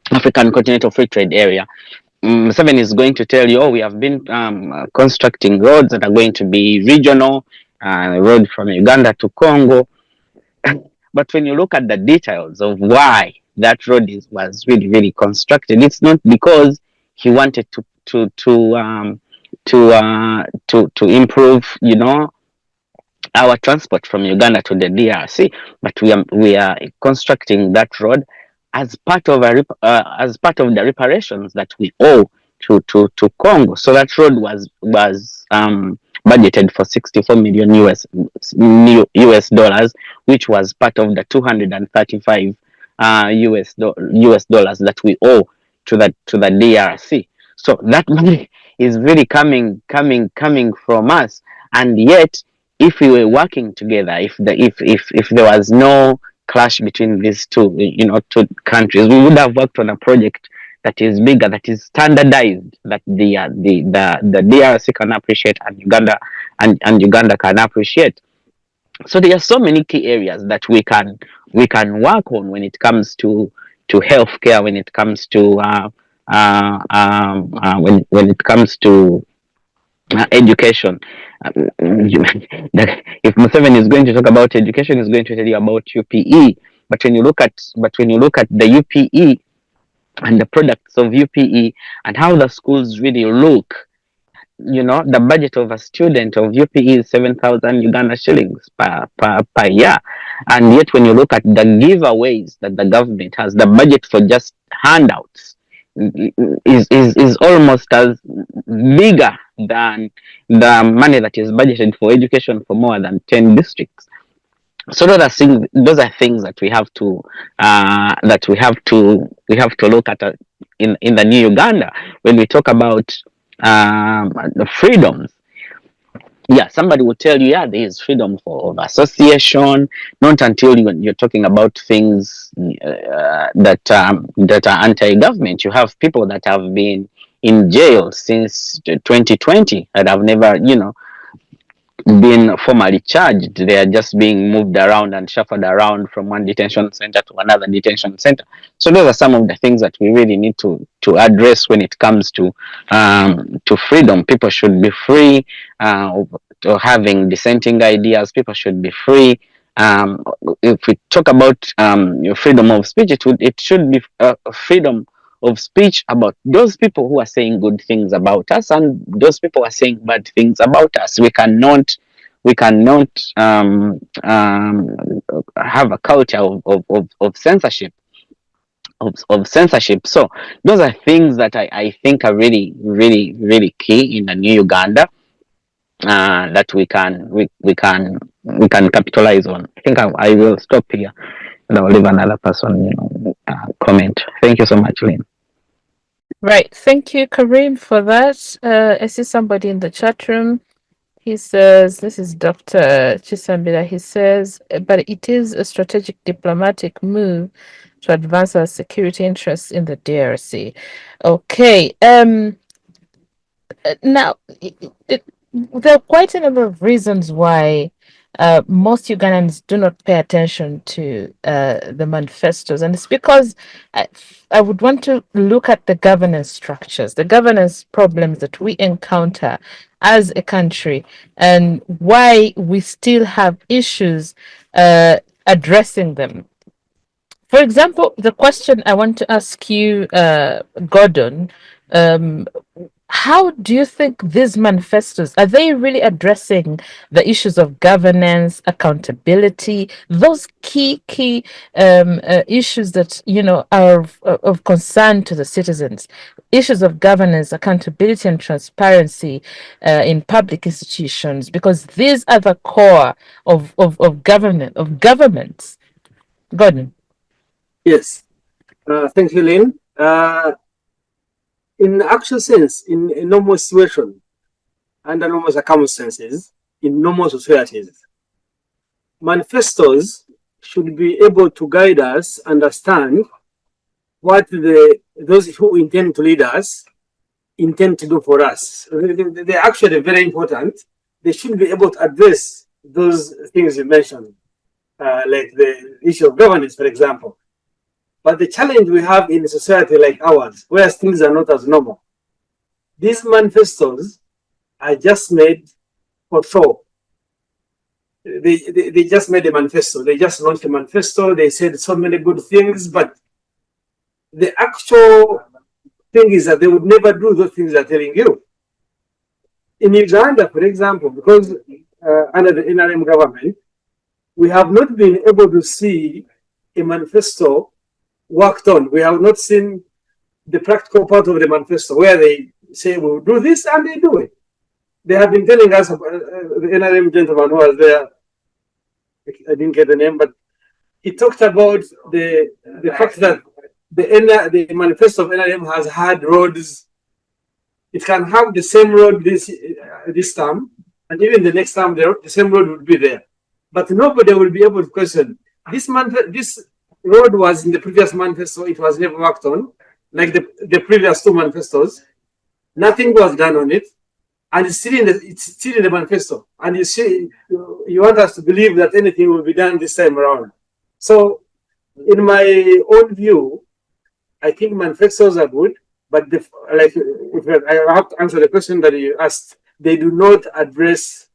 African Continental Free Trade Area, Seven is going to tell you, oh, we have been constructing roads that are going to be regional, road from Uganda to Congo. But when you look at the details of why that road was really, really constructed, it's not because he wanted to improve, our transport from Uganda to the DRC, but we are constructing that road as part of the reparations that we owe to Congo. So that road was budgeted for 64 million US dollars, which was part of the 235 US dollars that we owe to the DRC. So that money is really coming from us, and yet, if we were working together, if there was no clash between these two countries, we would have worked on a project that is bigger, that is standardized, that the DRC can appreciate, and Uganda can appreciate. So there are so many key areas that we can work on when it comes to healthcare, when it comes to when it comes to education. If Museveni is going to talk about education, he's going to tell you about UPE. But when you look at the UPE and the products of UPE and how the schools really look, the budget of a student of UPE is 7,000 Uganda shillings per year. And yet when you look at the giveaways that the government has, the budget for just handouts is almost as bigger than the money that is budgeted for education for more than 10 districts. So those are things that we have to look at in the new Uganda when we talk about the freedoms. Yeah, somebody will tell you, yeah, there is freedom of association. Not until you're talking about things that are anti-government. You have people that have been in jail since 2020 that have never, been formally charged. They are just being moved around and shuffled around from one detention center to another detention center. So those are some of the things that we really need to address when it comes to freedom. People should be free to having dissenting ideas. People should be free. If we talk about freedom of speech, it should be freedom of speech about those people who are saying good things about us and those people who are saying bad things about us. We cannot we cannot have a culture of censorship. Of censorship. So those are things that I think are really, really, really key in the new Uganda, that we can capitalize on. I think I will stop here and I'll leave another person, comment. Thank you so much, Lynn. Right. Thank you, Kareem, for that. I see somebody in the chat room. He says, this is Dr. Chisambira. He says, but it is a strategic diplomatic move to advance our security interests in the DRC. Okay. Now, there are quite a number of reasons why most Ugandans do not pay attention to the manifestos, and it's because I would want to look at the governance structures, the governance problems that we encounter as a country, and why we still have issues addressing them. For example, the question I want to ask you, Gordon, um, how do you think these manifestos are they really addressing the issues of governance, accountability, those key issues that are of concern to the citizens, issues of governance, accountability, and transparency in public institutions, because these are the core of governments. Gordon. Yes. Thank you, Lynn. In actual sense, in a normal situation, under normal circumstances, in normal societies, manifestos should be able to guide us, understand what those who intend to lead us intend to do for us. They're actually very important. They should be able to address those things you mentioned, like the issue of governance, for example. But the challenge we have in a society like ours, where things are not as normal, these manifestos are just made for show. They just made a manifesto. They just launched a manifesto. They said so many good things, but the actual thing is that they would never do those things they're telling you. In Uganda, for example, because under the NRM government, we have not been able to see a manifesto worked on. We have not seen the practical part of the manifesto where they say we'll do this and they do it. They have been telling us about the NRM gentleman who was there. I didn't get the name, but he talked about the fact that the manifesto of NRM has had roads. It can have the same road this term, and even the next time the same road would be there. But nobody will be able to question this road was in the previous manifesto. It was never worked on, like the previous two manifestos. Nothing was done on it, and it's still in the manifesto. And you want us to believe that anything will be done this time around. So, in my own view, I think manifestos are good, but if I have to answer the question that you asked, they do not address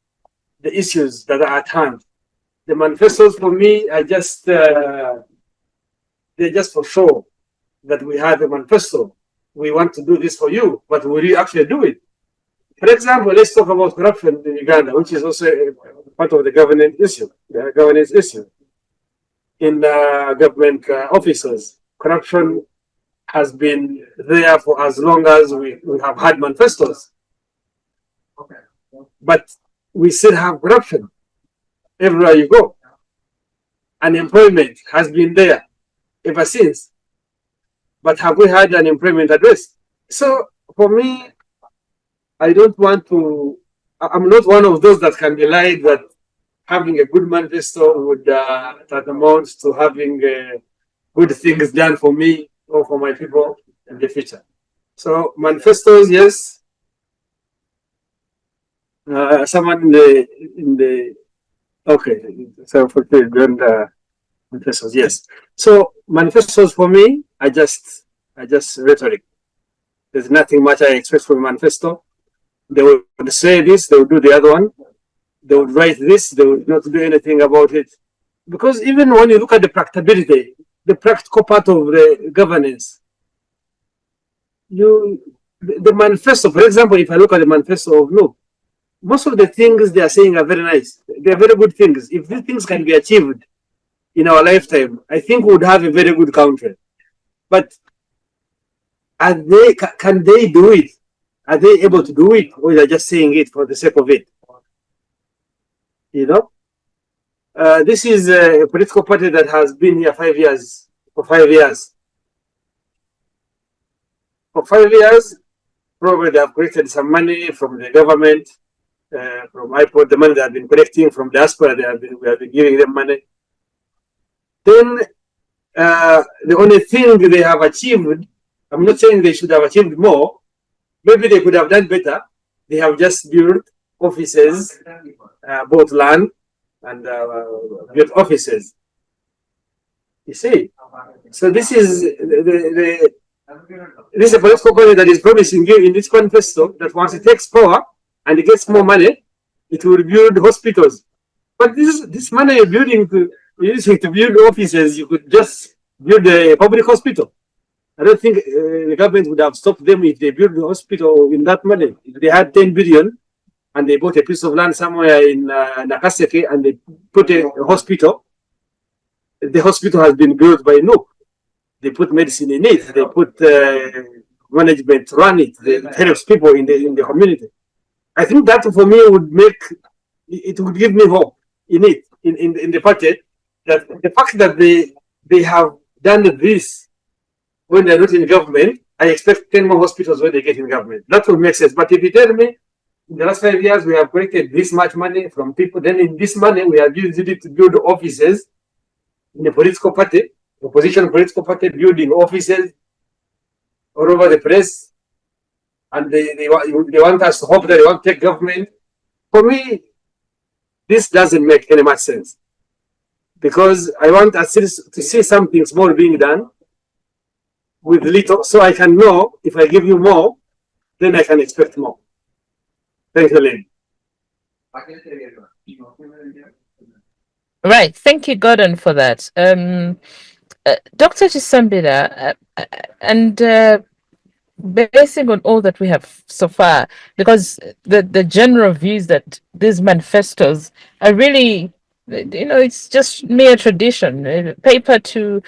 the issues that are at hand. The manifestos for me are just they're just for show that we have a manifesto. We want to do this for you, but will you actually do it? For example, let's talk about corruption in Uganda, which is also part of the governance issue. In government offices, corruption has been there for as long as we have had manifestos. But we still have corruption everywhere you go. Unemployment has been there ever since. But have we had unemployment addressed? So for me, I'm not one of those that can be lied that having a good manifesto would that amounts to having good things done for me or for my people in the future. So manifestos, yes. Someone in the okay. So for the manifestos, yes. So manifestos for me are just rhetoric. There's nothing much I expect from a manifesto. They would say this, they would do the other one. They would write this, they would not do anything about it. Because even when you look at the practicability, the practical part of the governance, the manifesto, for example, if I look at the manifesto of NUP, most of the things they are saying are very nice. They are very good things. If these things can be achieved in our lifetime, I think we would have a very good country. But are they, can they do it? Are they able to do it, or are they just saying it for the sake of it? You know, this is a political party that has been here 5 years. For 5 years, probably they have collected some money from the government, from IPOD, the money they have been collecting from diaspora. We have been giving them money. Then the only thing they have achieved, I'm not saying they should have achieved more. Maybe they could have done better. They have just built offices, bought land, and built offices. You see, so this is this is a political party that is promising you in this manifesto that once it takes power and it gets more money, it will build hospitals. But this money you're building you're using to build offices, you could just build a public hospital. I don't think the government would have stopped them if they built the hospital in that money. If they had 10 billion and they bought a piece of land somewhere in Nakaseke and they put a hospital, the hospital has been built by NUC. They put medicine in it. They put management run it. It helps people in the community. I think that for me would give me hope in it, in the party, that the fact that they have done this when they're not in government, I expect 10 more hospitals when they get in government. That would make sense. But if you tell me in the last 5 years we have collected this much money from people, then in this money we have used it to build offices in the political party, opposition political party, building offices all over the place, and they want us to hope that they won't take government. For me, this doesn't make any much sense, because I want us to see something small being done with little, so I can know if I give you more, then I can expect more. Thank you, Lynn. Right. Thank you, Gordon, for that. Dr. Chisambira, and basing on all that we have so far, because the general views that these manifestos are really, it's just mere tradition, paper to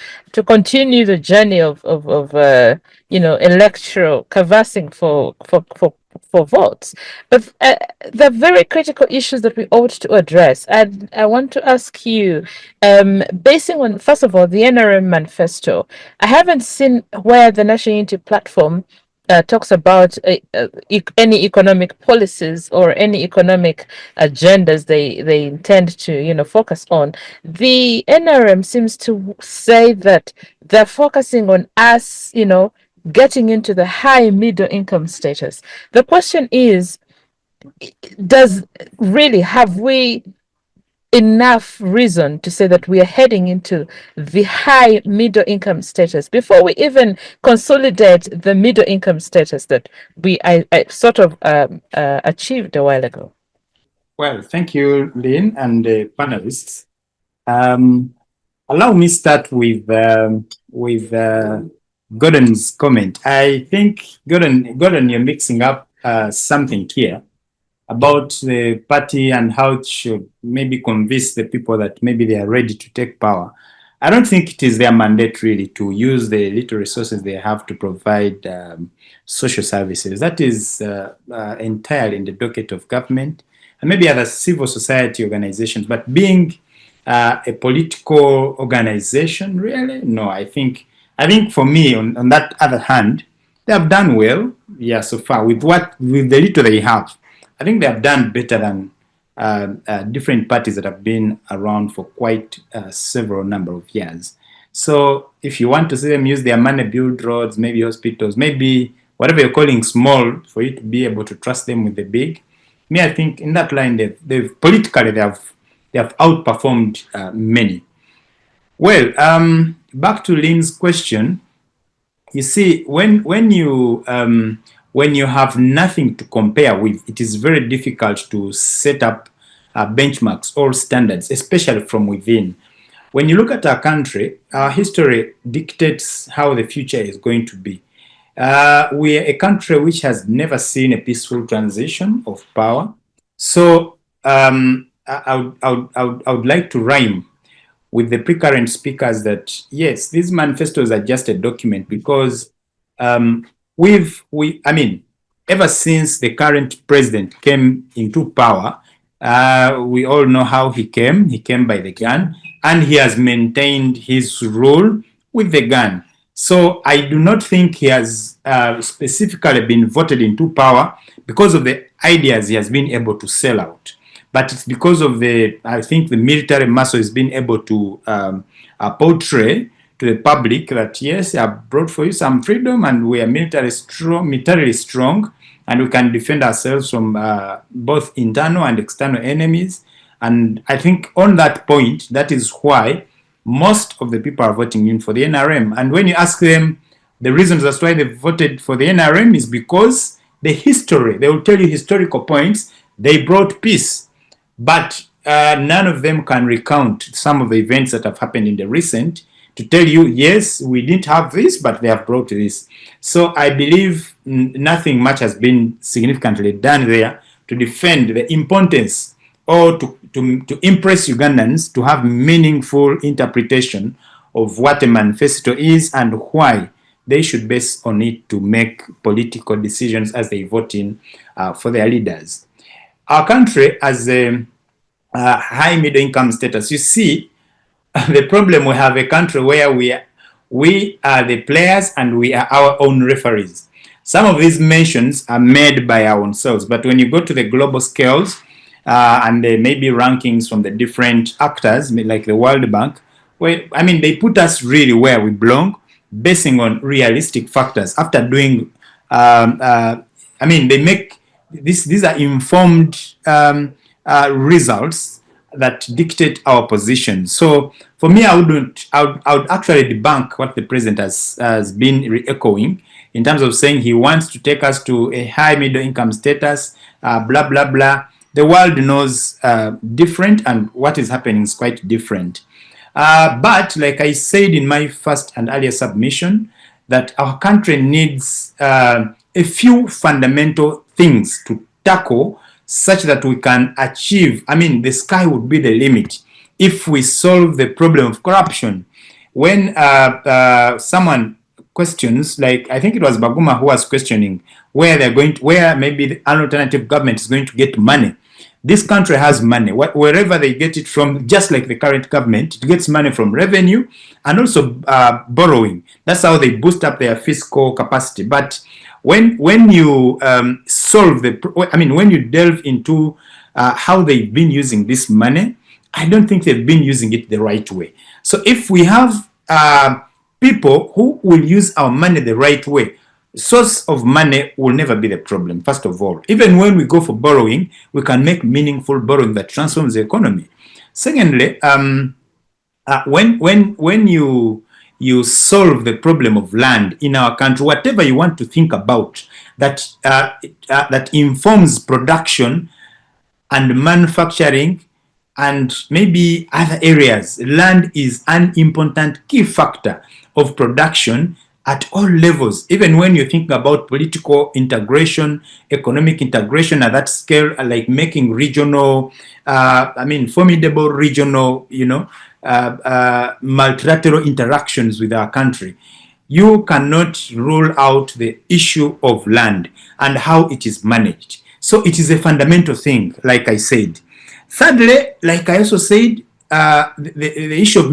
continue the journey of electoral canvassing for votes. But there are very critical issues that we ought to address. And I want to ask you, basing on, first of all, the NRM manifesto, I haven't seen where the National Unity Platform talks about any economic policies or any economic agendas they intend to focus on. The NRM seems to say that they're focusing on us getting into the high middle income status. The question is, have we enough reason to say that we are heading into the high middle income status before we even consolidate the middle income status that I sort of achieved a while ago? Well, thank you, Lynn, and the panelists. Allow me start with Gordon's comment. I think Gordon, you're mixing up something here about the party and how it should maybe convince the people that maybe they are ready to take power. I don't think it is their mandate really to use the little resources they have to provide social services. That is entirely in the docket of government and maybe other civil society organizations. But being a political organization, really? No, I think for me, on that other hand, they have done well, so far with the little they have. I think they have done better than different parties that have been around for quite several number of years. So if you want to see them use their money, build roads, maybe hospitals, maybe whatever you're calling small, for you to be able to trust them with the big. Me, I think in that line, they've politically they have outperformed many. Well, back to Lynn's question. You see, when you have nothing to compare with, it is very difficult to set up benchmarks or standards, especially from within. When you look at our country, our history dictates how the future is going to be. We are a country which has never seen a peaceful transition of power. So I would like to rhyme with the pre-current speakers that yes, these manifestos are just a document because ever since the current president came into power, we all know how he came. He came by the gun, and he has maintained his rule with the gun. So I do not think he has specifically been voted into power because of the ideas he has been able to sell out. But it's because of I think the military muscle has been able to portray to the public that yes, I have brought for you some freedom and we are militarily strong, and we can defend ourselves from both internal and external enemies. And I think on that point, that is why most of the people are voting in for the NRM. And when you ask them the reasons as to why they voted for the NRM is because the history, they will tell you historical points, they brought peace. But none of them can recount some of the events that have happened in the recent to tell you, yes, we didn't have this, but they have brought this. So I believe nothing much has been significantly done there to defend the importance or to impress Ugandans to have meaningful interpretation of what a manifesto is and why they should base on it to make political decisions as they vote in for their leaders. Our country as a high middle income status, you see, the problem we have a country where we are the players and we are our own referees. Some of these mentions are made by our own selves, but when you go to the global scales and there may be rankings from the different actors, like the World Bank, they put us really where we belong, basing on realistic factors. After doing, they make these are informed results that dictate our position. So for me, I would actually debunk what the president has been re-echoing in terms of saying he wants to take us to a high middle income status, blah, blah, blah. The world knows different, and what is happening is quite different. But like I said in my first and earlier submission, that our country needs a few fundamental things to tackle such that we can achieve, the sky would be the limit if we solve the problem of corruption. When someone questions, like I think it was Baguma who was questioning where maybe an alternative government is going to get money. This country has money. Wherever they get it from, just like the current government, it gets money from revenue and also borrowing. That's how they boost up their fiscal capacity. But when you when you delve into how they've been using this money, I don't think they've been using it the right way. So if we have people who will use our money the right way, source of money will never be the problem, first of all. Even when we go for borrowing, we can make meaningful borrowing that transforms the economy. Secondly, when you solve the problem of land in our country, whatever you want to think about that informs production and manufacturing and maybe other areas, land is an important key factor of production at all levels. Even when you're thinking about political integration, economic integration at that scale, like making regional, formidable regional, multilateral interactions with our country, you cannot rule out the issue of land and how it is managed. So it is a fundamental thing, like I said. Thirdly, like I also said, the issue of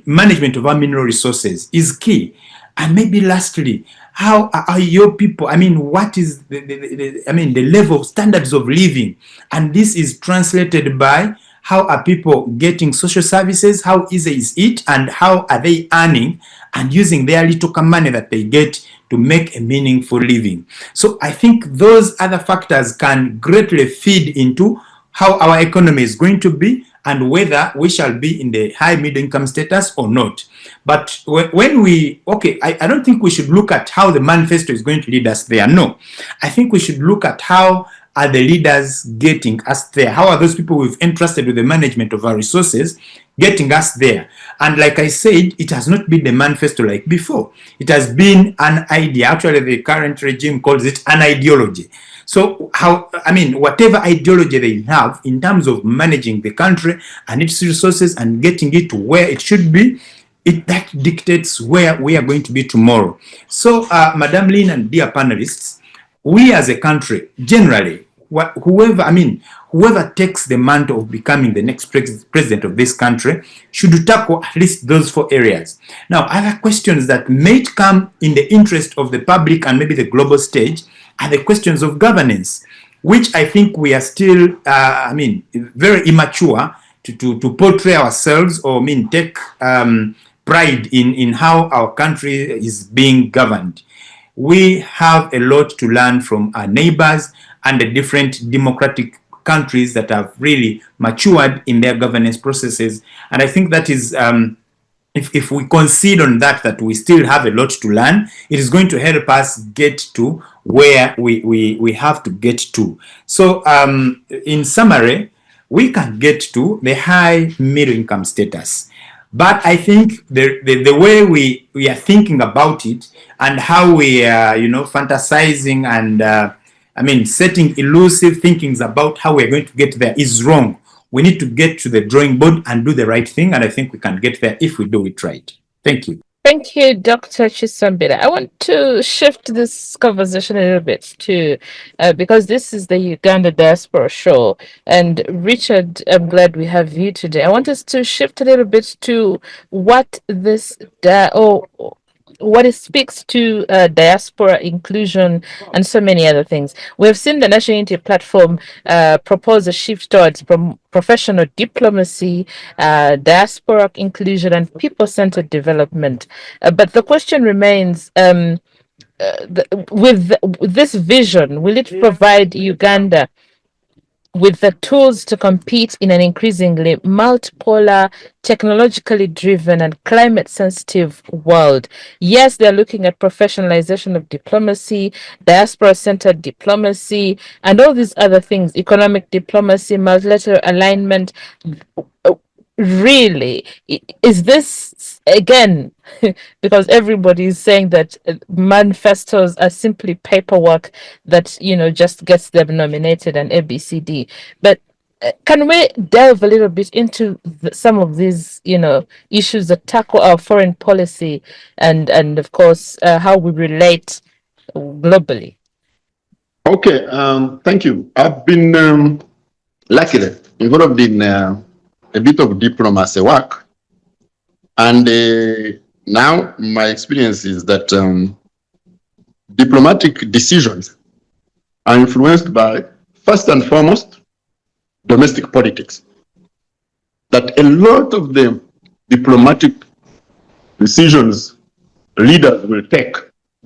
management of our mineral resources is key. And maybe lastly, how are your people, what is the level of standards of living? And this is translated by how are people getting social services, how easy is it, and how are they earning and using their little money that they get to make a meaningful living. So I think those other factors can greatly feed into how our economy is going to be and whether we shall be in the high middle income status or not. But when I don't think we should look at how the manifesto is going to lead us there. No, I think we should look at how are the leaders getting us there? How are those people we've entrusted with the management of our resources getting us there? And like I said, it has not been the manifesto like before. It has been an idea. Actually, the current regime calls it an ideology. So whatever ideology they have in terms of managing the country and its resources and getting it to where it should be, that dictates where we are going to be tomorrow. So, Madam Lynn and dear panelists, we as a country, generally, whoever takes the mantle of becoming the next president of this country should tackle at least those 4 areas. Now, other questions that may come in the interest of the public and maybe the global stage are the questions of governance, which I think we are still, very immature to portray ourselves or take pride in how our country is being governed. We have a lot to learn from our neighbors and the different democratic countries that have really matured in their governance processes. And I think that is, if we concede on that we still have a lot to learn, it is going to help us get to where we have to get to. So in summary, we can get to the high middle income status. But I think the way we are thinking about it and how we are, fantasizing and setting elusive thinkings about how we're going to get there is wrong. We need to get to the drawing board and do the right thing. And I think we can get there if we do it right. Thank you. Thank you, Dr. Chisambira. I want to shift this conversation a little bit to, because this is the Uganda Diaspora Show. And Richard, I'm glad we have you today. I want us to shift a little bit to what this, what it speaks to diaspora inclusion and so many other things. We have seen the National Unity Platform propose a shift towards professional diplomacy, diaspora inclusion, and people-centered development. But the question remains, with this vision, will it provide Uganda with the tools to compete in an increasingly multipolar, technologically driven, and climate sensitive world? Yes, they're looking at professionalization of diplomacy, diaspora centered diplomacy, and all these other things, economic diplomacy, multilateral alignment. Really, is this again, because everybody is saying that manifestos are simply paperwork that just gets them nominated and ABCD, but can we delve a little bit into some of these issues that tackle our foreign policy and of course how we relate globally? Okay, thank you. I've been luckily involved in a bit of diplomacy work, and now my experience is that diplomatic decisions are influenced by, first and foremost, domestic politics. That a lot of the diplomatic decisions leaders will take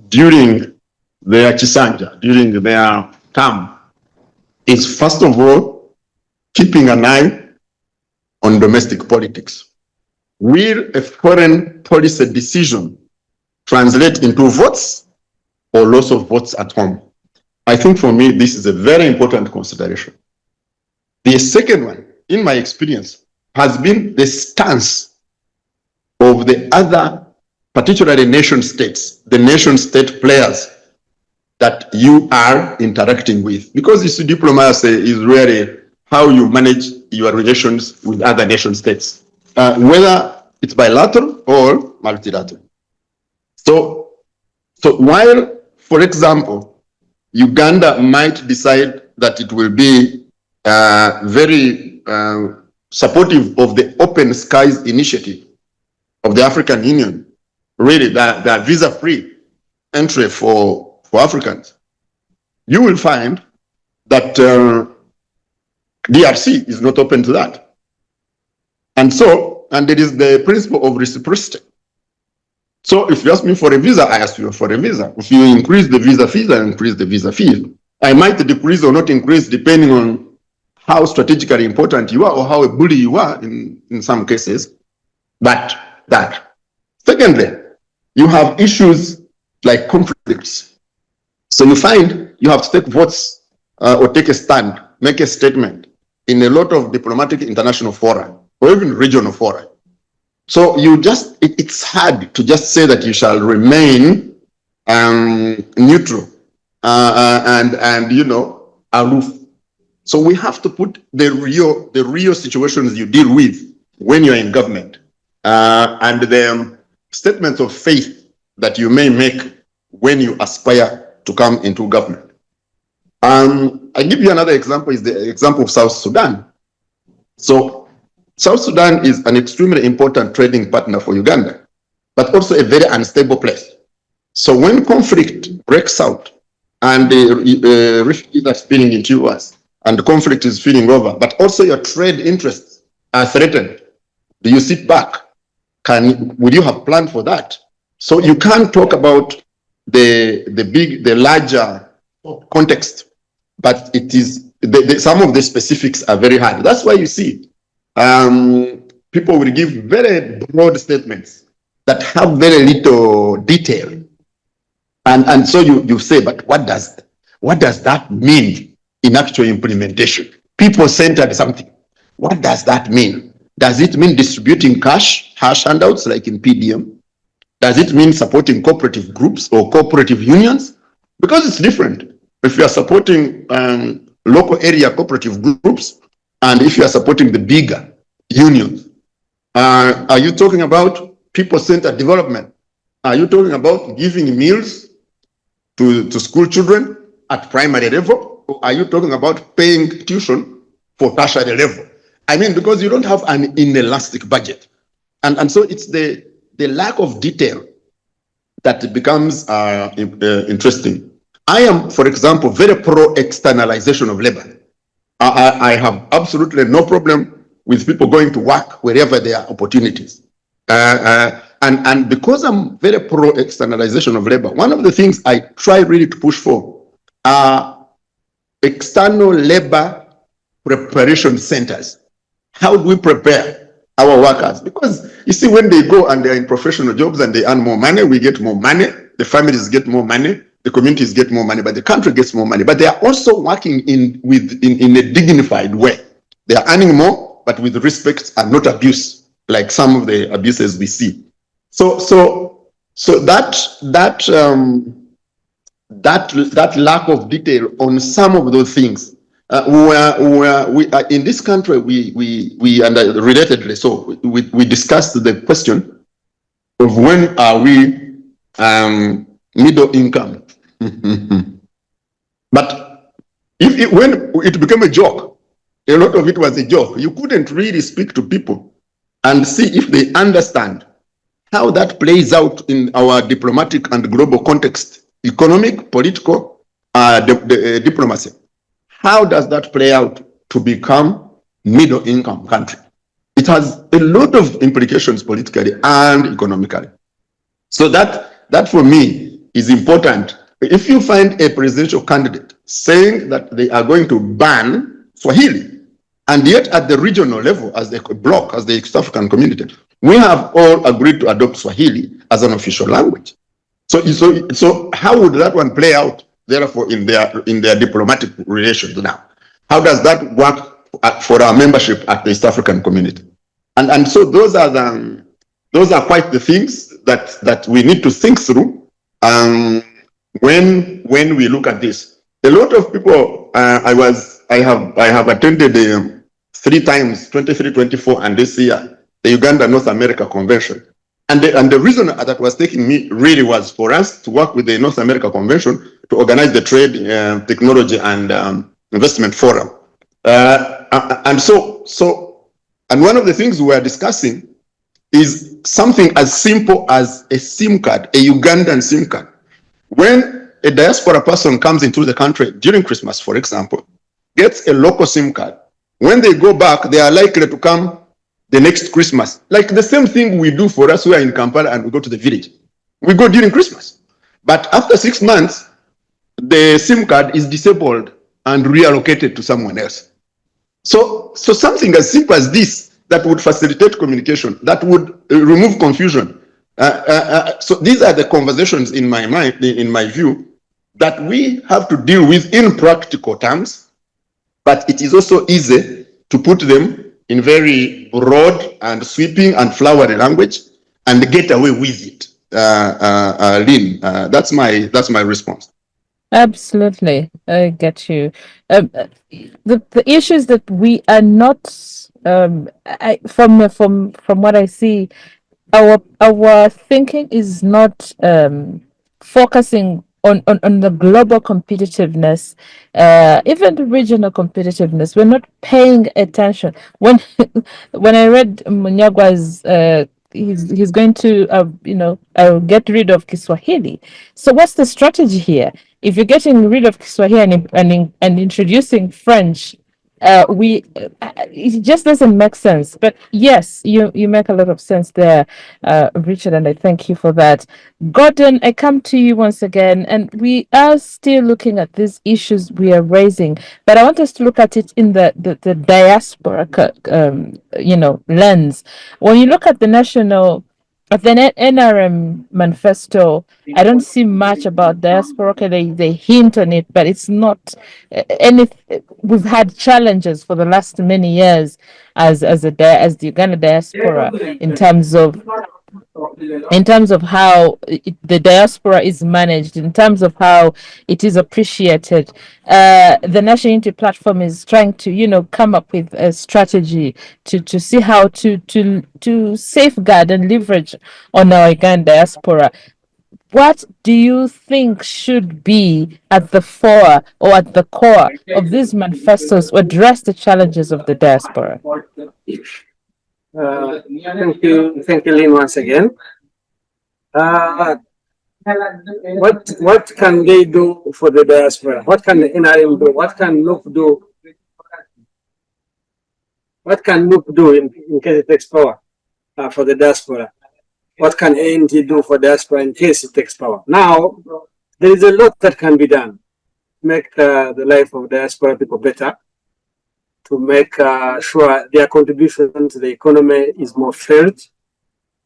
during their chisanja, during their term, is first of all keeping an eye on domestic politics. Will a foreign policy decision translate into votes or loss of votes at home? I think for me, this is a very important consideration. The second one, in my experience, has been the stance of the other, particularly nation states, the nation state players that you are interacting with. Because this diplomacy is really how you manage your relations with other nation states, whether it's bilateral or multilateral. So while, for example, Uganda might decide that it will be very supportive of the Open Skies initiative of the African Union, really the visa-free entry for Africans, you will find that DRC is not open to that. And there is the principle of reciprocity. So if you ask me for a visa, I ask you for a visa. If you increase the visa fees, I increase the visa fees. I might decrease or not increase depending on how strategically important you are or how a bully you are in some cases. But that. Secondly, you have issues like conflicts. So you find you have to take votes or take a stand, make a statement in a lot of diplomatic international fora or even regional fora. So it's hard to just say that you shall remain neutral and you know, aloof. So we have to put the real situations you deal with when you're in government, and the statements of faith that you may make when you aspire to come into government. I give you another example, is the example of South Sudan. So South Sudan is an extremely important trading partner for Uganda, but also a very unstable place. So when conflict breaks out and the refugees are spilling into us and the conflict is spilling over, but also your trade interests are threatened, do you sit back? Would you have planned for that? So you can't talk about the larger context, but it is some of the specifics are very hard. That's why you see people will give very broad statements that have very little detail, and so you say, but what does that mean in actual implementation? People-centered something. What does that mean? Does it mean distributing cash handouts like in PDM? Does it mean supporting cooperative groups or cooperative unions? Because it's different. If you are supporting local area cooperative groups, and if you are supporting the bigger unions, are you talking about people-centered development? Are you talking about giving meals to school children at primary level? Or are you talking about paying tuition for tertiary level? I mean, because you don't have an inelastic budget. And so it's the lack of detail that becomes interesting. I am, for example, very pro-externalization of labor. I have absolutely no problem with people going to work wherever there are opportunities. And because I'm very pro-externalization of labor, one of the things I try really to push for are external labor preparation centers. How do we prepare our workers? Because you see, when they go and they're in professional jobs and they earn more money, we get more money, the families get more money, the communities get more money, but the country gets more money. But they are also working in a dignified way. They are earning more, but with respect and not abuse, like some of the abuses we see. So that lack of detail on some of those things, we in this country, we and relatedly, so we discussed the question of when are we middle income. But when it became a joke, a lot of it was a joke. You couldn't really speak to people and see if they understand how that plays out in our diplomatic and global context, economic, political, diplomacy. How does that play out to become middle income country? It has a lot of implications politically and economically. So that for me is important. If you find a presidential candidate saying that they are going to ban Swahili, and yet at the regional level, as a bloc, as the East African community, we have all agreed to adopt Swahili as an official language. So how would that one play out, therefore, in their diplomatic relations now? How does that work for our membership at the East African community? And so those are quite the things that we need to think through when we look at this. A lot of people, I have attended 3 times, 23, 24, and this year, the Uganda North America Convention. And the reason that was taking me really was for us to work with the North America Convention to organize the Trade, Technology, and Investment Forum. And one of the things we are discussing is something as simple as a SIM card, a Ugandan SIM card. When a diaspora person comes into the country during Christmas, for example, gets a local SIM card, when they go back, they are likely to come the next Christmas. Like the same thing we do for us who are in Kampala and we go to the village. We go during Christmas. But after 6 months, the SIM card is disabled and reallocated to someone else. So something as simple as this that would facilitate communication, that would remove confusion. So these are the conversations in my mind, in my view, that we have to deal with in practical terms. But it is also easy to put them in very broad and sweeping and flowery language and get away with it. Lynn, that's my response. Absolutely, I get you. The issues that we are not, from what I see, our thinking is not focusing on the global competitiveness, even the regional competitiveness. We're not paying attention. When I read Munyagwa's, he's going to get rid of Kiswahili. So what's the strategy here? If you're getting rid of Kiswahili and introducing French, it just doesn't make sense. But yes, you make a lot of sense there, Richard, and I thank you for that. Gordon, I come to you once again, and we are still looking at these issues we are raising, but I want us to look at it in the diaspora lens. When you look at the national of the NRM manifesto, I don't see much about diaspora. Okay, they hint on it, but it's not any. We've had challenges for the last many years as the Uganda diaspora in terms of how the diaspora is managed, in terms of how it is appreciated. The National Unity Platform is trying to, come up with a strategy to see how to safeguard and leverage on our Ugandan diaspora. What do you think should be at the fore or at the core of these manifestos to address the challenges of the diaspora? Thank you, Lynn, once again. What can they do for the diaspora? What can the NRM do? What can NUP do? What can NUP do in case it takes power for the diaspora? What can ANT do for diaspora in case it takes power? Now, there is a lot that can be done to make the life of diaspora people better, to make sure their contribution to the economy is more felt.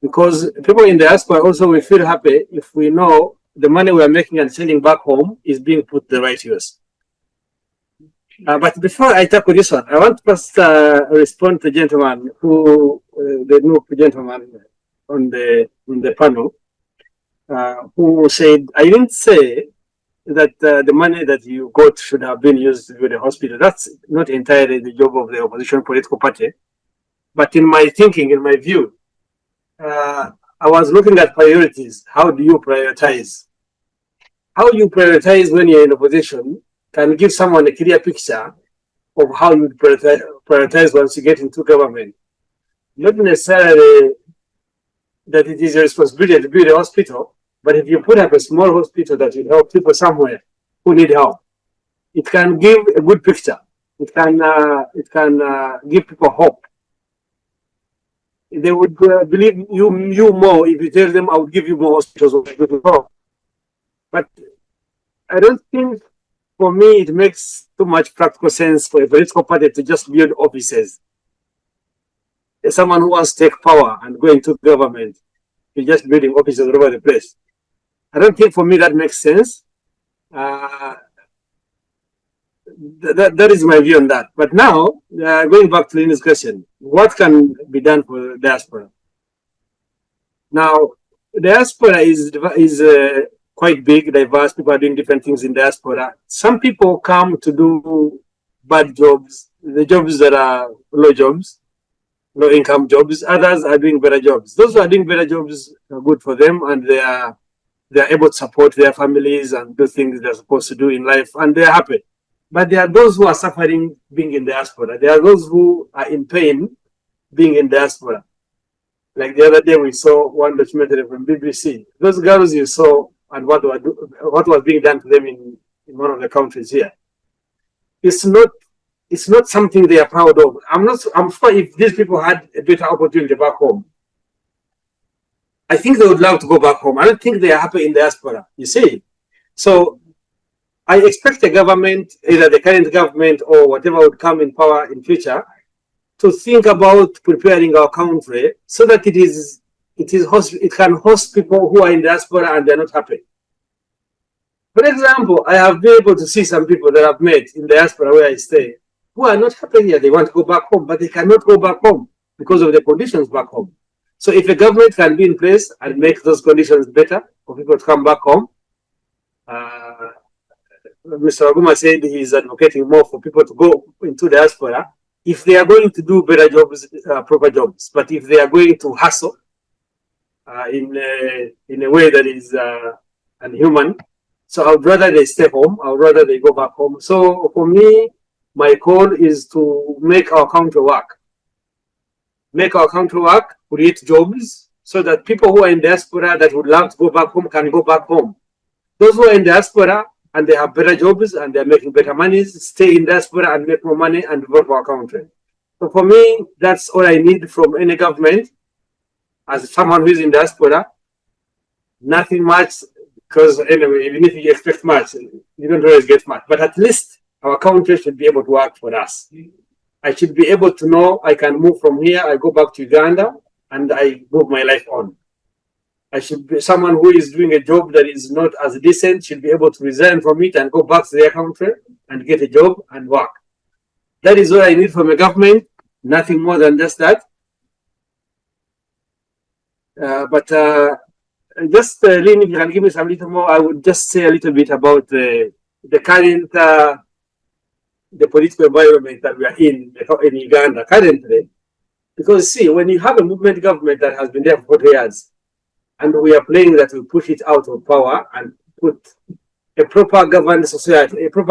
Because people in the diaspora also will feel happy if we know the money we are making and selling back home is being put to the right use. But before I tackle this one, I want to first respond to the gentleman the new gentleman on the panel, who said, I didn't say that the money that you got should have been used to build a hospital. That's not entirely the job of the opposition political party. But in my thinking, in my view, I was looking at priorities. How do you prioritize? How you prioritize when you're in opposition can give someone a clear picture of how you prioritize once you get into government. Not necessarily that it is your responsibility to build a hospital, but if you put up a small hospital that will help people somewhere who need help, it can give a good picture. It can give people hope. They would believe you more if you tell them I would give you more hospitals. But I don't think, for me, it makes too much practical sense for a political party to just build offices. As someone who wants to take power and go into government, you're just building offices all over the place. I don't think, for me, that makes sense. That is my view on that. But now, going back to Lyn's question, what can be done for the diaspora? Now, diaspora is quite big, diverse. People are doing different things in diaspora. Some people come to do bad jobs, the jobs that are low jobs, low income jobs. Others are doing better jobs. Those who are doing better jobs are good for them, and they are able to support their families and do things they're supposed to do in life, and they're happy. But there are those who are suffering being in diaspora. There are those who are in pain being in diaspora. Like the other day, we saw one documentary from BBC. Those girls you saw and what was being done to them in one of the countries here. It's not something they are proud of. I'm sure if these people had a better opportunity back home, I think they would love to go back home. I don't think they are happy in diaspora, you see. So I expect the government, either the current government or whatever would come in power in future, to think about preparing our country so that it can host people who are in diaspora and they're not happy. For example, I have been able to see some people that I've met in diaspora where I stay who are not happy here. They want to go back home, but they cannot go back home because of the conditions back home. So if a government can be in place and make those conditions better for people to come back home, Mr. Aguma said he's advocating more for people to go into diaspora if they are going to do better jobs, proper jobs. But if they are going to hustle in a way that is unhuman, so I would rather they stay home. I would rather they go back home. So for me, my call is to make our country work. Make our country work, create jobs, so that people who are in diaspora that would love to go back home can go back home. Those who are in diaspora and they have better jobs and they're making better money, stay in diaspora and make more money and develop our country. So for me, that's all I need from any government. As someone who is in diaspora, nothing much, because anyway, even if you expect much, you don't always get much. But at least our country should be able to work for us. I should be able to know I can move from here, I go back to Uganda, and I move my life on. I should be someone who is doing a job that is not as decent, should be able to resign from it and go back to their country and get a job and work. That is what I need from a government, nothing more than just that. Just Lynn, if you can give me some little more, I would just say a little bit about the current the political environment that we are in Uganda currently. Because see, when you have a movement government that has been there for 40 years, and we are playing that we push it out of power and put a proper governed society, put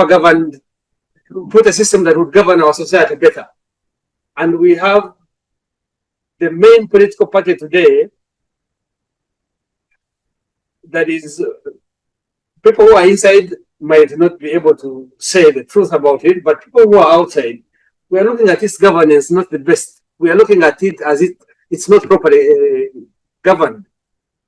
a system that would govern our society better. And we have the main political party today that is, people who are inside might not be able to say the truth about it, but people who are outside, we are looking at this governance not the best. We are looking at it as it's not properly governed.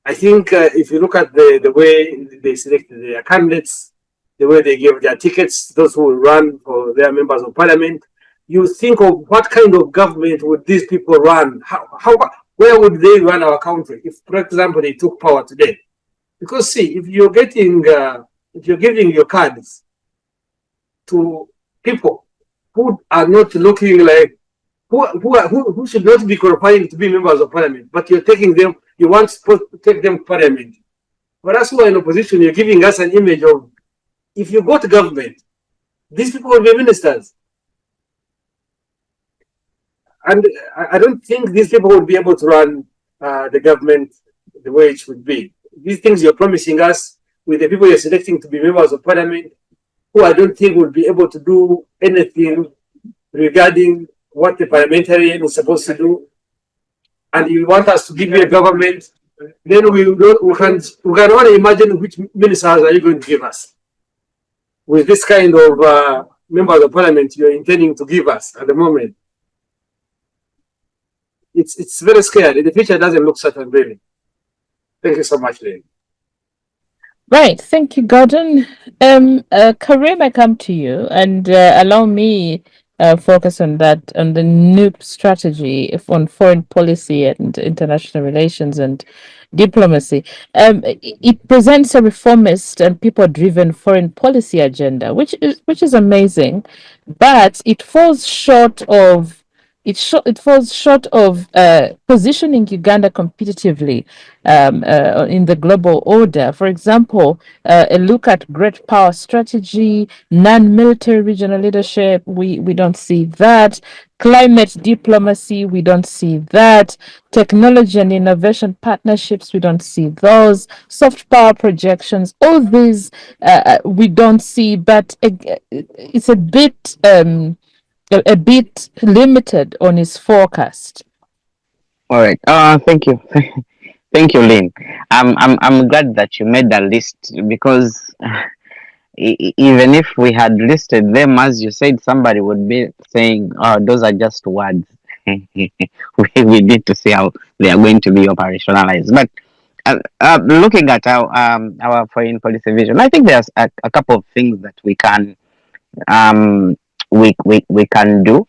I think if you look at the way they selected their candidates, the way they give their tickets, those who will run for their members of parliament, you think of what kind of government would these people run? Where would they run our country if, for example, they took power today? Because see, if you're giving your cards to people who are not looking like who should not be qualifying to be members of parliament, but you're taking them, you want to take them to parliament. For us who are in opposition, you're giving us an image of if you go to government, these people will be ministers. And I don't think these people will be able to run the government the way it should be. These things you're promising us with the people you're selecting to be members of parliament, who I don't think will be able to do anything regarding what the parliamentarian is supposed to do. And you want us to give you a government, then we can only imagine which ministers are you going to give us with this kind of members of parliament you're intending to give us at the moment. It's very scary. The future doesn't look certain, really. Thank you so much, Lee. Right. Thank you, Gordon. Karim, I come to you and allow me focus on that, on the new strategy on foreign policy and international relations and diplomacy. It presents a reformist and people-driven foreign policy agenda, which is amazing, but it falls short of positioning Uganda competitively in the global order. For example, a look at great power strategy, non-military regional leadership, we don't see that. Climate diplomacy, we don't see that. Technology and innovation partnerships, we don't see those. Soft power projections, all these we don't see, but it's a bit limited on his forecast. All right. Thank you. Thank you, Lynn. I'm glad that you made that list because even if we had listed them, as you said, somebody would be saying, "Oh, those are just words." We need to see how they are going to be operationalized. But looking at our foreign policy vision, I think there's a couple of things that we can we can do.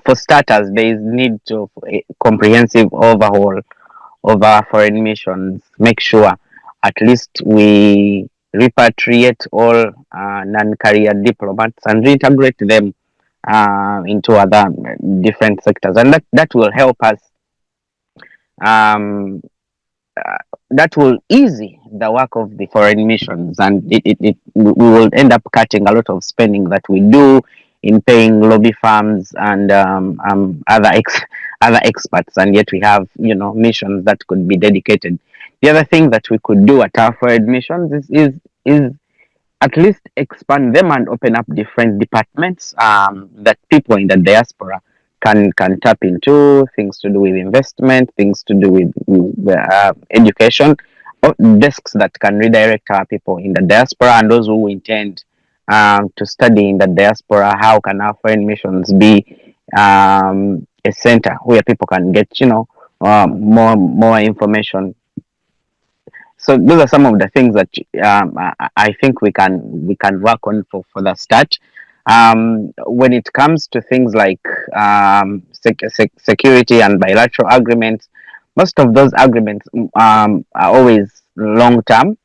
For starters, there is need of a comprehensive overhaul of our foreign missions. Make sure at least we repatriate all non-career diplomats and reintegrate them into other different sectors, and that will help us that will ease the work of the foreign missions, and we will end up cutting a lot of spending that we do in paying lobby firms and other experts, and yet we have missions that could be dedicated. The other thing that we could do at our foreign missions is at least expand them and open up different departments that people in the diaspora can tap into, things to do with investment, things to do with education, or desks that can redirect our people in the diaspora and those who intend to study in the diaspora. How can our foreign missions be a center where people can get more information? So those are some of the things that I think we can work on for the start. When it comes to things like security and bilateral agreements, most of those agreements are always long term.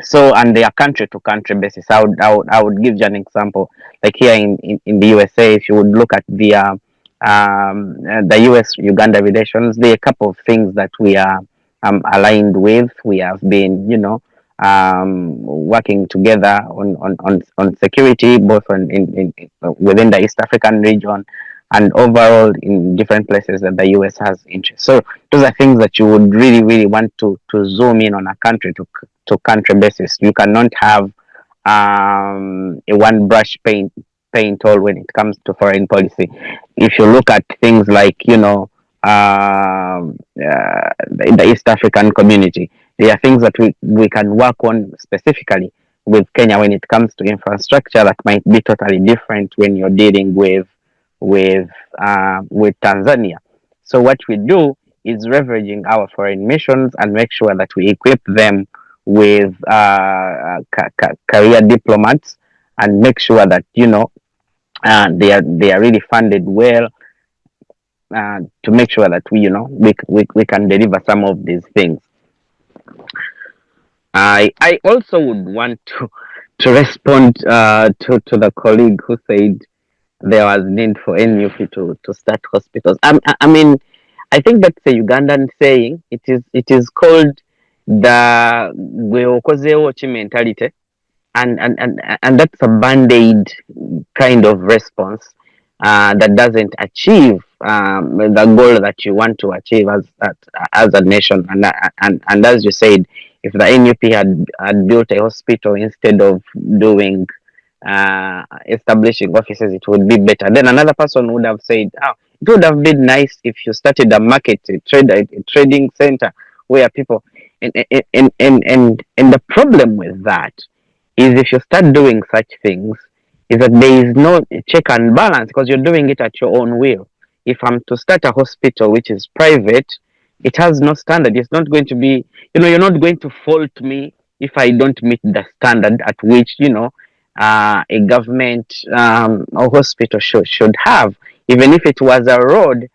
So, and they are country to country basis. I would give you an example. Like here in the USA, if you would look at the US Uganda relations, there are a couple of things that we are aligned with. We have been, working together on security, both within the East African region and overall in different places that the US has interest. So those are things that you would really, really want to zoom in on a country to country basis. You cannot have a one brush paint all when it comes to foreign policy. If you look at things like in the East African community, there are things that we can work on specifically with Kenya when it comes to infrastructure that might be totally different when you're dealing with Tanzania. So what we do is leveraging our foreign missions and make sure that we equip them with career diplomats and make sure that they are really funded well to make sure that we can deliver some of these things. I also would want to respond to the colleague who said there was need for NUP to start hospitals. I mean, I think that's a Ugandan saying. It is called the "gweokozewo mentality," and that's a band-aid kind of response that doesn't achieve the goal that you want to achieve as a nation. And as you said, if the NUP had built a hospital instead of doing establishing offices, it would be better. Then another person would have said, "Oh, it would have been nice if you started a market, a trading center where people." And the problem with that is if you start doing such things, is that there is no check and balance because you're doing it at your own will. If I'm to start a hospital which is private, it has no standard. It's not going to be, you're not going to fault me if I don't meet the standard at which, a government or hospital should have. Even if it was a road,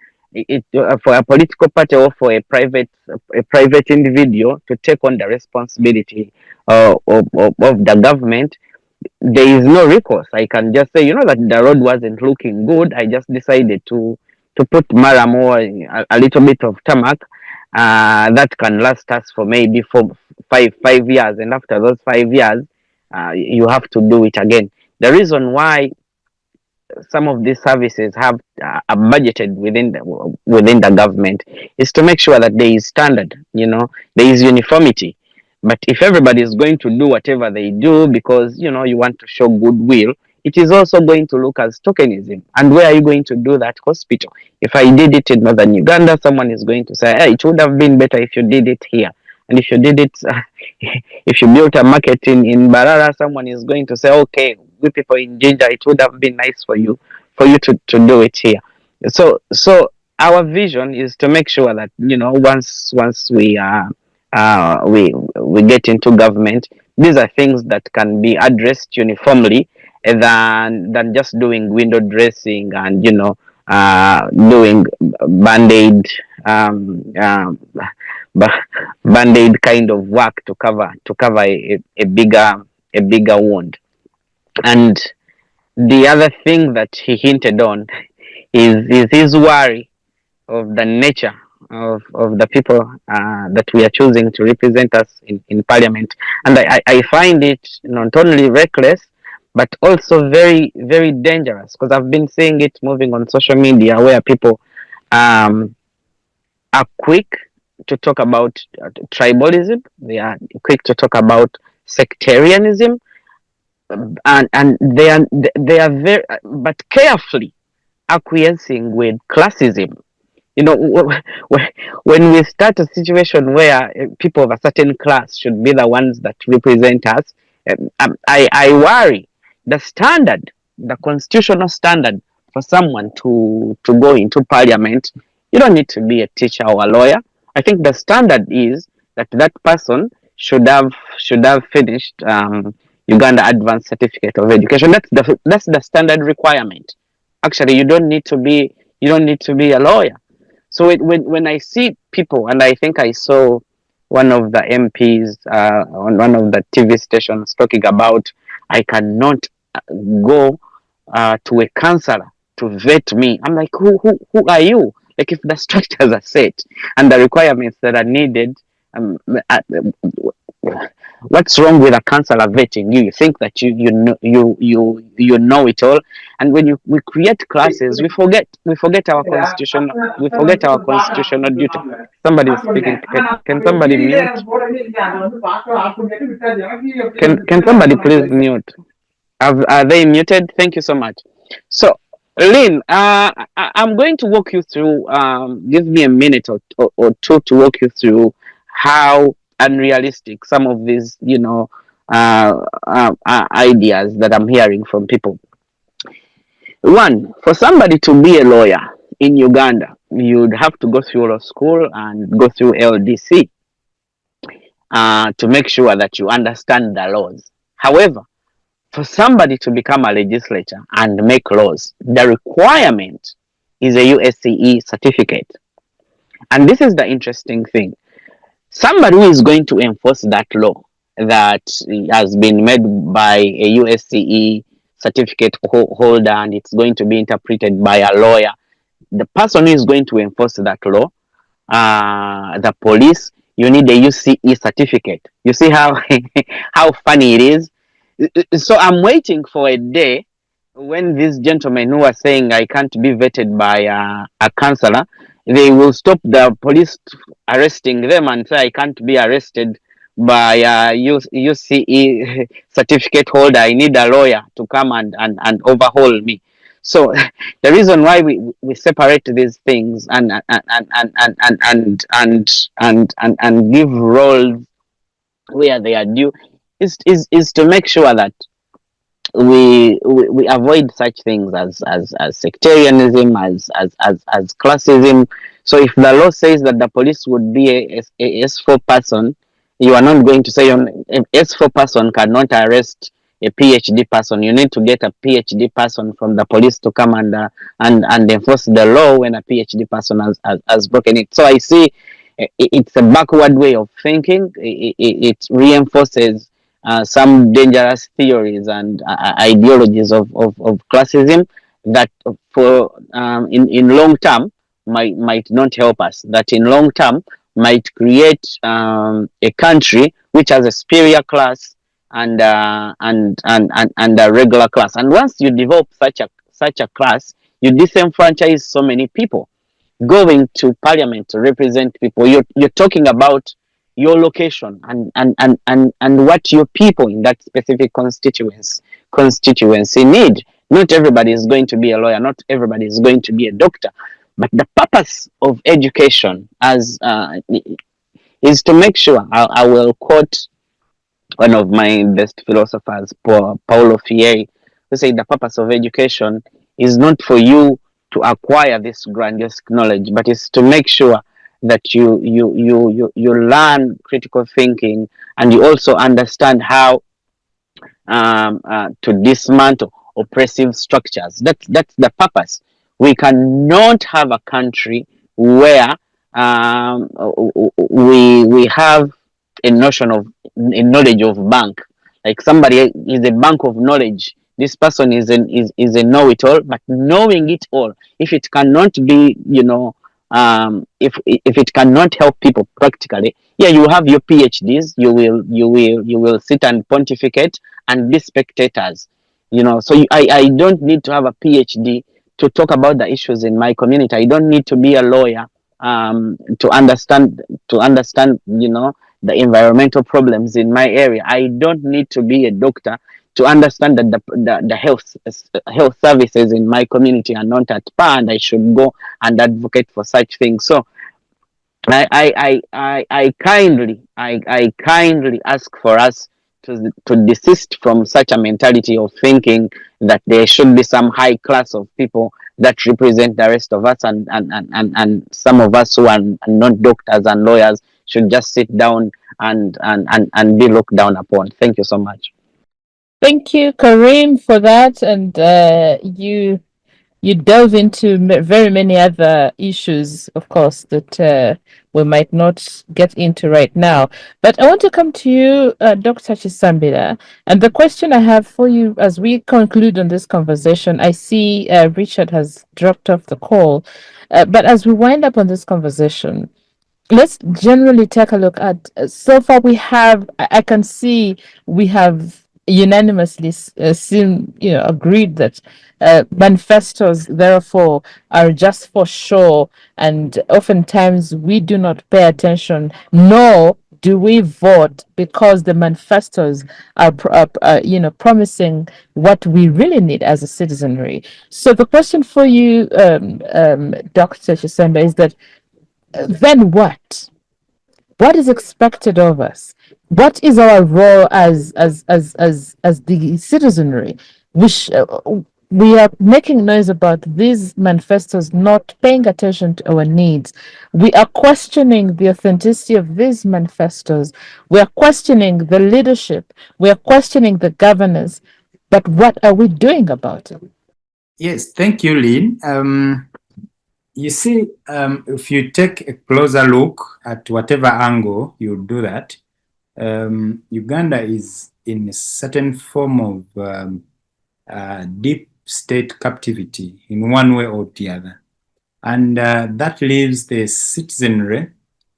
for a political party or for a private individual to take on the responsibility of the government, there is no recourse. I can just say, that the road wasn't looking good. I just decided to put Maram or a little bit of tarmac that can last us for maybe 5 years, and after those 5 years, you have to do it again. The reason why some of these services have are budgeted within the government is to make sure that there is standard, there is uniformity. But if everybody is going to do whatever they do because you want to show goodwill, it is also going to look as tokenism. And where are you going to do that hospital? If I did it in northern Uganda, someone is going to say, "Hey, it would have been better if you did it here." And if you did it, if you built a market in Barara, someone is going to say, "Okay, we people in Jinja, it would have been nice for you to do it here." So our vision is to make sure that once we get into government, these are things that can be addressed uniformly than just doing window dressing and doing band-aid band-aid kind of work to cover a bigger wound. And the other thing that he hinted on is his worry of the nature of the people that we are choosing to represent us in parliament. And I find it not only reckless, but also very, very dangerous, because I've been seeing it moving on social media where people um, are quick to talk about tribalism, they are quick to talk about sectarianism, and they are very, but carefully acquiescing with classism. You know, when we start a situation where people of a certain class should be the ones that represent us, I worry the standard, the constitutional standard for someone to go into parliament. You don't need to be a teacher or a lawyer. I think the standard is that that person should have finished Uganda Advanced Certificate of Education. That's the standard requirement. Actually, you don't need to be a lawyer. So when I see people, and I think I saw one of the MPs on one of the TV stations talking about, I cannot go to a counselor to vet me. I'm like, who are you? Like, if the structures are set and the requirements that are needed, um, uh, what's wrong with a counselor vetting you? You think that you know it all, and when we create classes, we forget our constitution, we forget our constitutional duty. Somebody is speaking. Can somebody mute? Can somebody please mute? Are they muted? Thank you so much. So, Lynn, I'm going to walk you through. Give me a minute or two to walk you through how unrealistic some of these, ideas that I'm hearing from people. One, for somebody to be a lawyer in Uganda, you'd have to go through law school and go through LDC to make sure that you understand the laws. However, for somebody to become a legislator and make laws, the requirement is a USCE certificate. And this is the interesting thing. Somebody who is going to enforce that law that has been made by a USCE certificate holder, and it's going to be interpreted by a lawyer, the person who is going to enforce that law, the police, you need a UCE certificate. You see how how funny it is. So I'm waiting for a day when these gentlemen who are saying I can't be vetted by a counselor, they will stop the police arresting them and say I can't be arrested by a UCE certificate holder. I need a lawyer to come and overhaul me. So the reason why we separate these things and give roles where they are due is to make sure that we avoid such things as sectarianism, as classism. So if the law says that the police would be a S4 person, you are not going to say an S4 person cannot arrest a PhD person. You need to get a PhD person from the police to come and enforce the law when a PhD person has broken it. So I see it's a backward way of thinking. It reinforces some dangerous theories and ideologies of classism that for in long term might not help us, that in long term might create a country which has a superior class and a regular class. And once you develop such a class, you disenfranchise so many people going to parliament to represent people. You're talking about your location and what your people in that specific constituency need. Not everybody is going to be a lawyer, not everybody is going to be a doctor, but the purpose of education as is to make sure, I will quote one of my best philosophers, Paulo Freire, who said the purpose of education is not for you to acquire this grandiose knowledge, but it's to make sure that you learn critical thinking, and you also understand how to dismantle oppressive structures. That's the purpose. We cannot have a country where we have a notion of a knowledge of bank. Like somebody is a bank of knowledge. This person is a know-it-all, but knowing it all, if it cannot be, if it cannot help people practically, yeah, you have your PhDs, you will sit and pontificate and be spectators, so I don't need to have a PhD to talk about the issues in my community. I don't need to be a lawyer to understand the environmental problems in my area. I don't need to be a doctor to understand that the health services in my community are not at par, and I should go and advocate for such things. So I kindly ask for us to desist from such a mentality of thinking that there should be some high class of people that represent the rest of us, and some of us who are not doctors and lawyers should just sit down and be looked down upon. Thank you so much. Thank you, Kareem, for that. And you delve into very many other issues, of course, that we might not get into right now. But I want to come to you, Dr. Chisambila. And the question I have for you as we conclude on this conversation, I see Richard has dropped off the call. But as we wind up on this conversation, let's generally take a look at so far we have I can see we have unanimously seen agreed that manifestos therefore are just for show, and oftentimes we do not pay attention, nor do we vote because the manifestos are promising what we really need as a citizenry. So the question for you, Dr. Chisemba, is that then what? What is expected of us? What is our role as the citizenry? We are making noise about these manifestos not paying attention to our needs. We are questioning the authenticity of these manifestos. We are questioning the leadership. We are questioning the governance. But what are we doing about it? Yes, thank you, Lynn. You see, if you take a closer look at whatever angle you do that, Uganda is in a certain form of deep state captivity in one way or the other. And that leaves the citizenry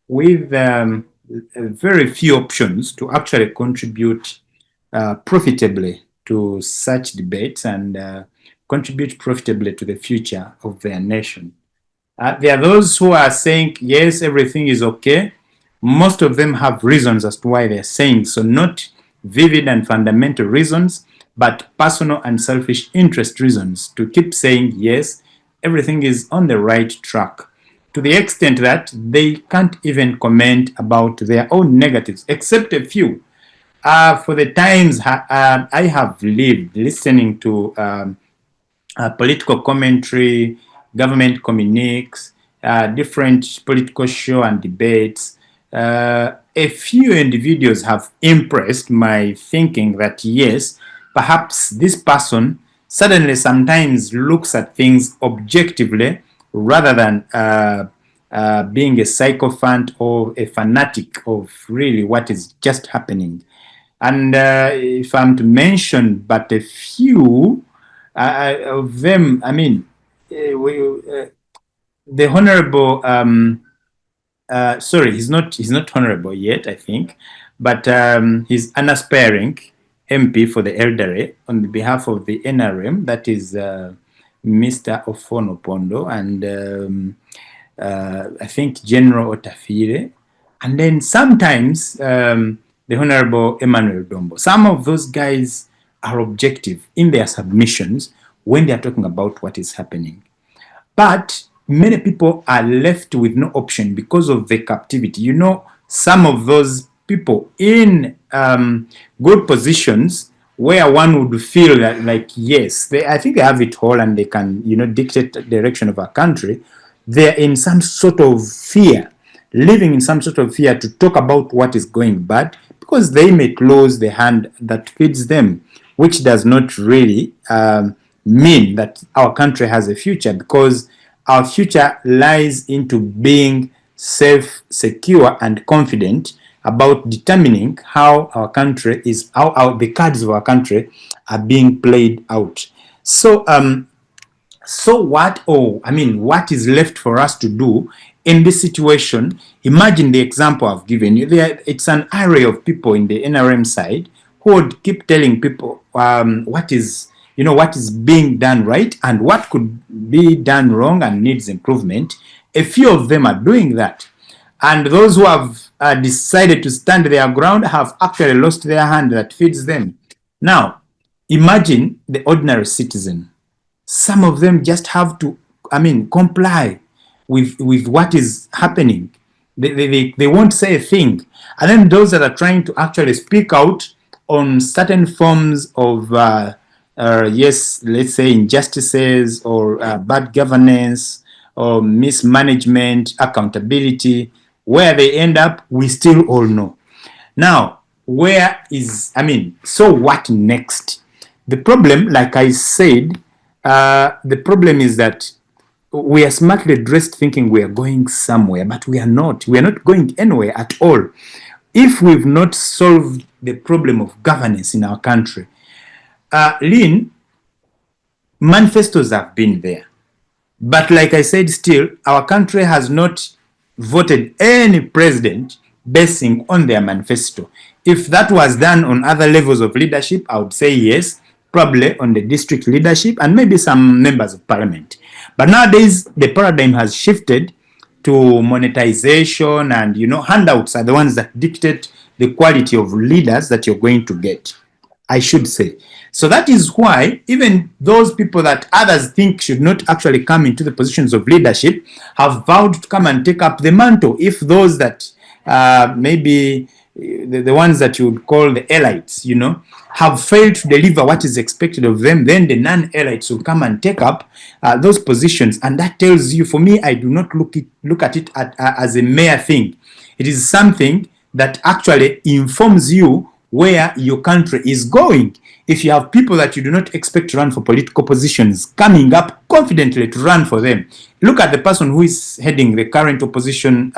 with very few options to actually contribute profitably to such debates and contribute profitably to the future of their nation. There are those who are saying, yes, everything is okay. Most of them have reasons as to why they're saying so, not vivid and fundamental reasons, but personal and selfish interest reasons to keep saying, yes, everything is on the right track, to the extent that they can't even comment about their own negatives, except a few. For the times I have lived listening to political commentary, government communiques, different political show and debates, a few individuals have impressed my thinking that yes, perhaps this person suddenly sometimes looks at things objectively rather than being a sycophant or a fanatic of really what is just happening. And if I'm to mention but a few of them, I mean, the honorable, sorry, he's not honorable yet, I think, but he's an aspiring MP for the elderly on behalf of the NRM. That is Mr. Ofono Pondo, and I think General Otafire, and then sometimes the Honorable Emmanuel Dombo. Some of those guys are objective in their submissions when they are talking about what is happening. But many people are left with no option because of the captivity. You know, some of those people in good positions where one would feel that, like, yes, I think they have it all and they can, dictate the direction of our country. They're in some sort of fear, living in some sort of fear to talk about what is going bad, because they may close the hand that feeds them, which does not really mean that our country has a future, because our future lies into being safe, secure, and confident about determining how our country is, how the cards of our country are being played out. So So what, what is left for us to do in this situation? Imagine the example I've given you. It's an array of people in the NRM side who would keep telling people what is being done right and what could be done wrong and needs improvement. A few of them are doing that. And those who have decided to stand their ground have actually lost their hand that feeds them. Now, imagine the ordinary citizen. Some of them just have to, comply with what is happening. They won't say a thing. And then those that are trying to actually speak out on certain forms of, yes, let's say injustices or bad governance or mismanagement, accountability, where they end up, we still all know. Now, so what next? The problem, like I said, the problem is that we are smartly dressed thinking we are going somewhere, but we are not. We are not going anywhere at all. If we've not solved the problem of governance in our country, Lynn, manifestos have been there. But like I said, still, our country has not voted any president basing on their manifesto. If that was done on other levels of leadership, I would say yes, probably on the district leadership and maybe some members of parliament. But nowadays, the paradigm has shifted to monetization, and handouts are the ones that dictate the quality of leaders that you're going to get, I should say. So that is why even those people that others think should not actually come into the positions of leadership have vowed to come and take up the mantle. If those that maybe the ones that you would call the elites, have failed to deliver what is expected of them, then the non-elites will come and take up those positions. And that tells you, for me, I do not look at it as a mere thing. It is something that actually informs you where your country is going. If you have people that you do not expect to run for political positions coming up confidently to run for them, look at the person who is heading the current opposition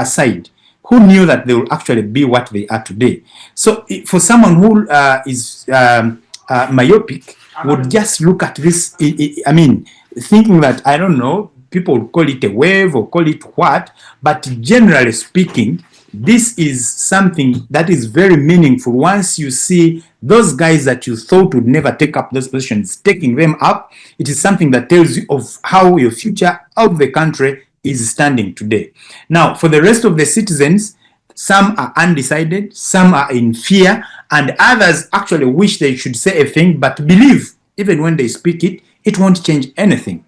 side. Who knew that they will actually be what they are today? So for someone who is myopic, would just look at this, thinking that, I don't know, people would call it a wave or call it what, but generally speaking, this is something that is very meaningful. Once you see those guys that you thought would never take up those positions, taking them up, it is something that tells you of how your future of the country is standing today. Now, for the rest of the citizens, some are undecided, some are in fear, and others actually wish they should say a thing, but believe even when they speak it, it won't change anything.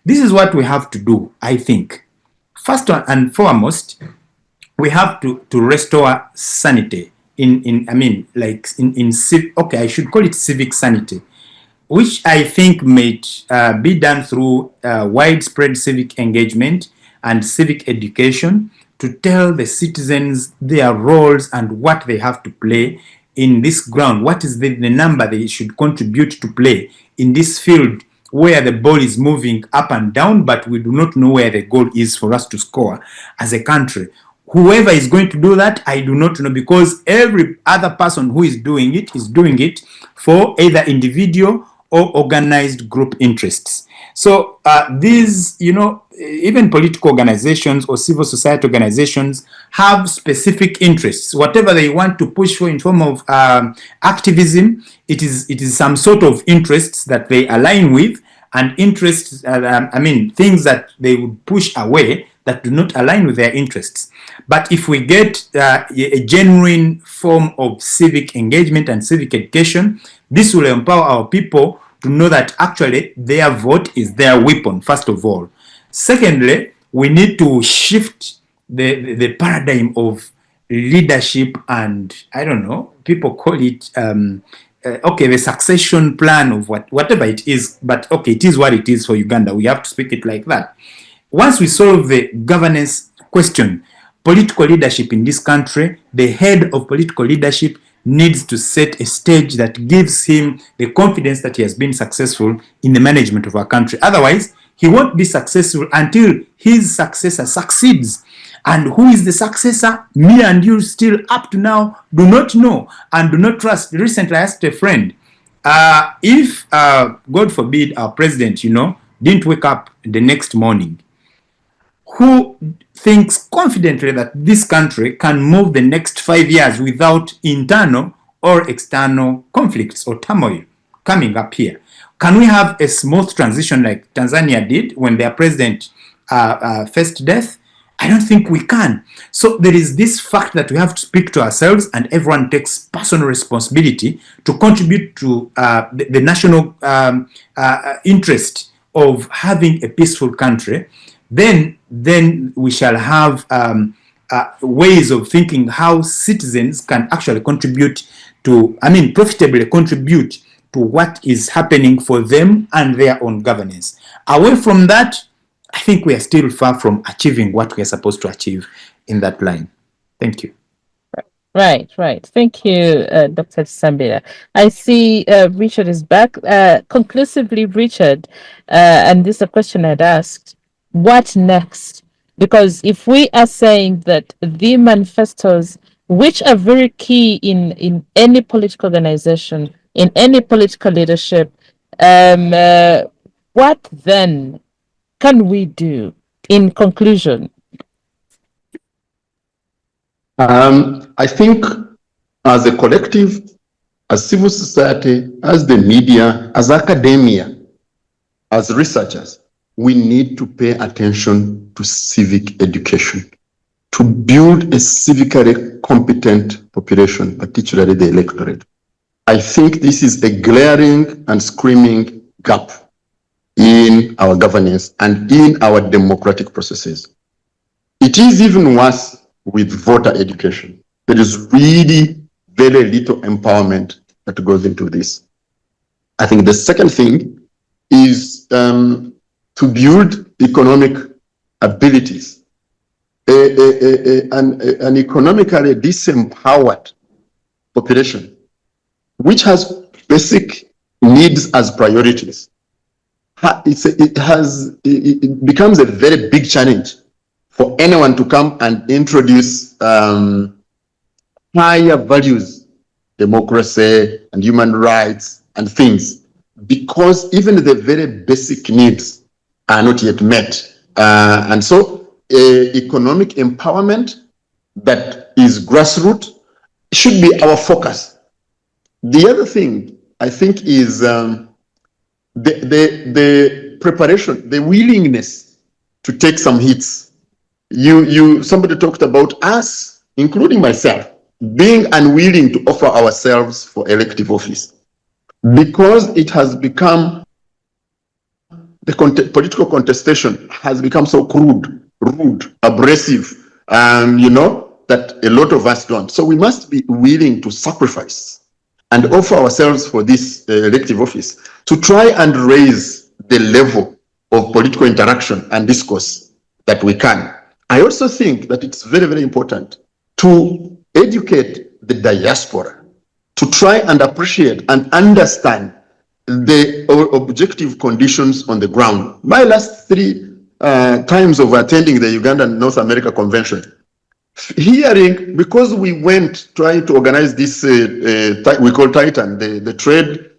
This is what we have to do, I think. First and foremost, we have to restore sanity I should call it civic sanity, which I think may be done through widespread civic engagement and civic education to tell the citizens their roles and what they have to play in this ground. What is the number they should contribute to play in this field where the ball is moving up and down, but we do not know where the goal is for us to score as a country. Whoever is going to do that, I do not know, because every other person who is doing it for either individual or organized group interests. So these, even political organizations or civil society organizations have specific interests. Whatever they want to push for in form of activism, it is some sort of interests that they align with, and interests, things that they would push away that do not align with their interests. But if we get a genuine form of civic engagement and civic education, this will empower our people to know that actually their vote is their weapon, first of all. Secondly, we need to shift the paradigm of leadership and, I don't know, people call it, the succession plan of whatever it is, but okay, it is what it is for Uganda. We have to speak it like that. Once we solve the governance question, political leadership in this country, the head of political leadership needs to set a stage that gives him the confidence that he has been successful in the management of our country. Otherwise, he won't be successful until his successor succeeds. And who is the successor? Me and you still up to now do not know and do not trust. Recently, I asked a friend, if, God forbid, our president, didn't wake up the next morning, who thinks confidently that this country can move the next 5 years without internal or external conflicts or turmoil coming up here? Can we have a smooth transition like Tanzania did when their president faced death? I don't think we can. So there is this fact that we have to speak to ourselves, and everyone takes personal responsibility to contribute to the national interest of having a peaceful country. Then we shall have ways of thinking how citizens can actually contribute to, profitably contribute to what is happening for them and their own governance. Away from that, I think we are still far from achieving what we are supposed to achieve in that line. Thank you. Right. Thank you, Dr. Sambira. I see Richard is back. Conclusively, Richard, and this is a question I'd asked, what next? Because if we are saying that the manifestos, which are very key in any political organization, in any political leadership, what then can we do in conclusion? I think as a collective, as civil society, as the media, as academia, as researchers, we need to pay attention to civic education, to build a civically competent population, particularly the electorate. I think this is a glaring and screaming gap in our governance and in our democratic processes. It is even worse with voter education. There is really very little empowerment that goes into this. I think the second thing is to build economic abilities. An economically disempowered population, which has basic needs as priorities, it becomes a very big challenge for anyone to come and introduce higher values, democracy and human rights and things, because even the very basic needs are not yet met. And so economic empowerment that is grassroots should be our focus. The other thing I think is the preparation, the willingness to take some hits. Somebody talked about us, including myself, being unwilling to offer ourselves for elective office because it has become, the political contestation has become so crude, rude, abrasive, that a lot of us don't. So we must be willing to sacrifice and offer ourselves for this elective office to try and raise the level of political interaction and discourse that we can. I also think that it's very, very important to educate the diaspora, to try and appreciate and understand the objective conditions on the ground. My last 3 times of attending the Ugandan North America Convention, hearing, because we went trying to organize this, we call Titan, the Trade,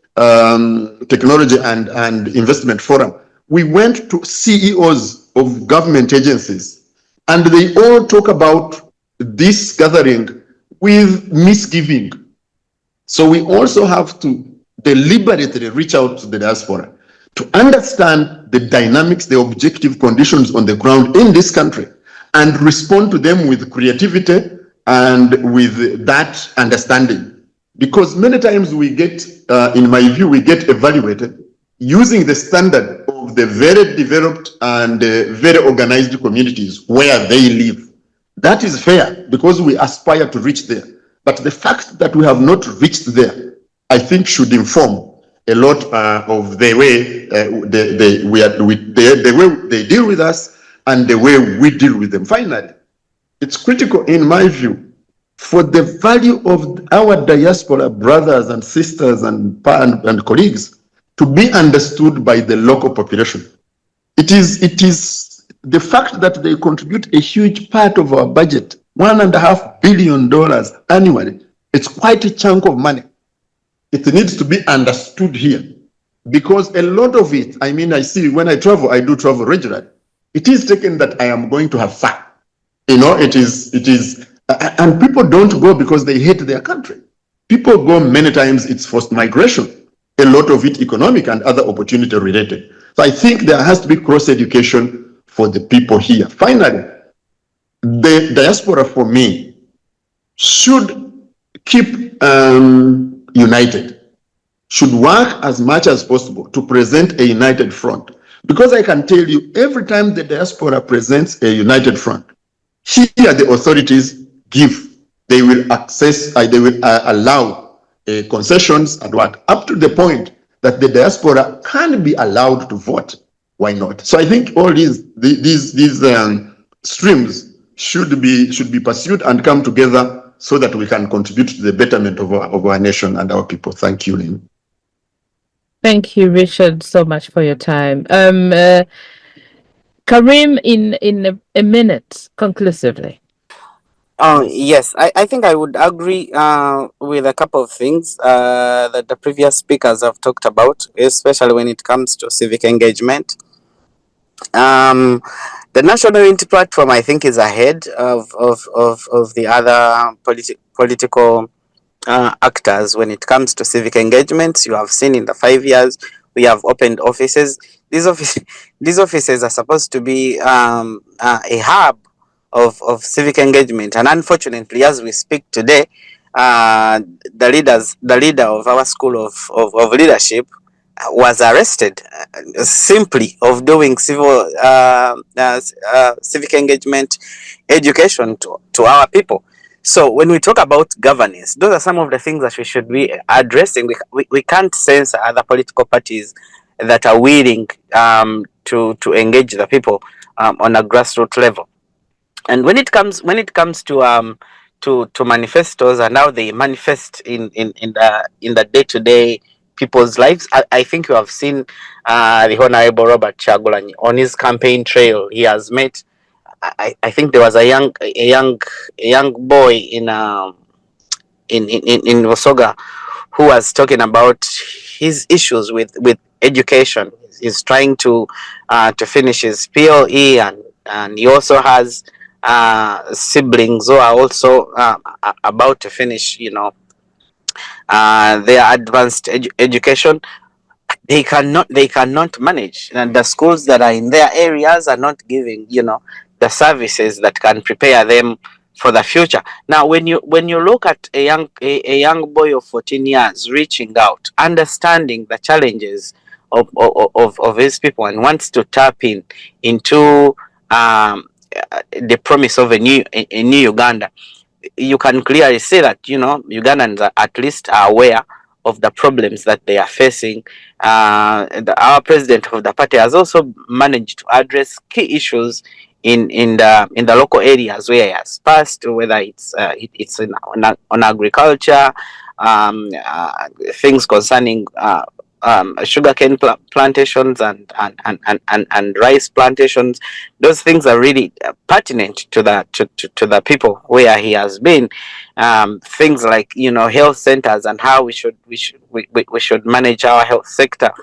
Technology and Investment Forum, we went to CEOs of government agencies, and they all talk about this gathering with misgiving. So we also have to deliberately reach out to the diaspora to understand the dynamics, the objective conditions on the ground in this country, and respond to them with creativity and with that understanding. Because many times we get, in my view, we get evaluated using the standard of the very developed and very organized communities where they live. That is fair because we aspire to reach there. But the fact that we have not reached there, I think, should inform a lot of the way the way they deal with us and the way we deal with them. Finally, it's critical, in my view, for the value of our diaspora brothers and sisters and colleagues to be understood by the local population. It is the fact that they contribute a huge part of our budget, $1.5 billion annually. It's quite a chunk of money. it needs to be understood here, because a lot of it, I mean, I see when I travel, I do travel regularly. It is taken that I am going to have fun. It is, and people don't go because they hate their country. People go many times, it's forced migration, a lot of it economic and other opportunity related. So I think there has to be cross education for the people here. Finally, the diaspora for me should keep united, should work as much as possible to present a united front. Because I can tell you, every time the diaspora presents a united front, here the authorities they will allow concessions and what, up to the point that the diaspora can be allowed to vote. Why not? So I think all these streams should be pursued and come together so that we can contribute to the betterment of our nation and our people. Thank you, Lynn. Thank you, Richard, so much for your time. Karim, in a minute, conclusively. Yes, I think I would agree with a couple of things that the previous speakers have talked about, especially when it comes to civic engagement. The National Unity Platform, I think, is ahead of the other political actors when it comes to civic engagements. You have seen in the 5 years we have opened offices. These offices are supposed to be a hub of civic engagement, and unfortunately, as we speak today, the leader of our school of leadership was arrested simply of doing civic engagement education to our people. So when we talk about governance, those are some of the things that we should be addressing. We can't censor other political parties that are willing to engage the people on a grassroots level. And when it comes to manifestos and how they manifest in the day-to-day people's lives, I think you have seen the Honorable Robert Chagulanyi on his campaign trail. He has met, I think there was a young boy in Wosoga who was talking about his issues with education. He's trying to finish his PLE, and he also has siblings who are also about to finish, their advanced education. They cannot manage, and the schools that are in their areas are not giving the services that can prepare them for the future. Now when you look at a young boy of 14 years reaching out, understanding the challenges of his people, and wants to tap into the promise of a new Uganda, you can clearly see that Ugandans are at least aware of the problems that they are facing. Our president of the party has also managed to address key issues in the local areas where he has passed, whether it's on agriculture, things concerning sugarcane plantations and rice plantations. Those things are really pertinent to the people where he has been. Things like health centers and how we should manage our health sector.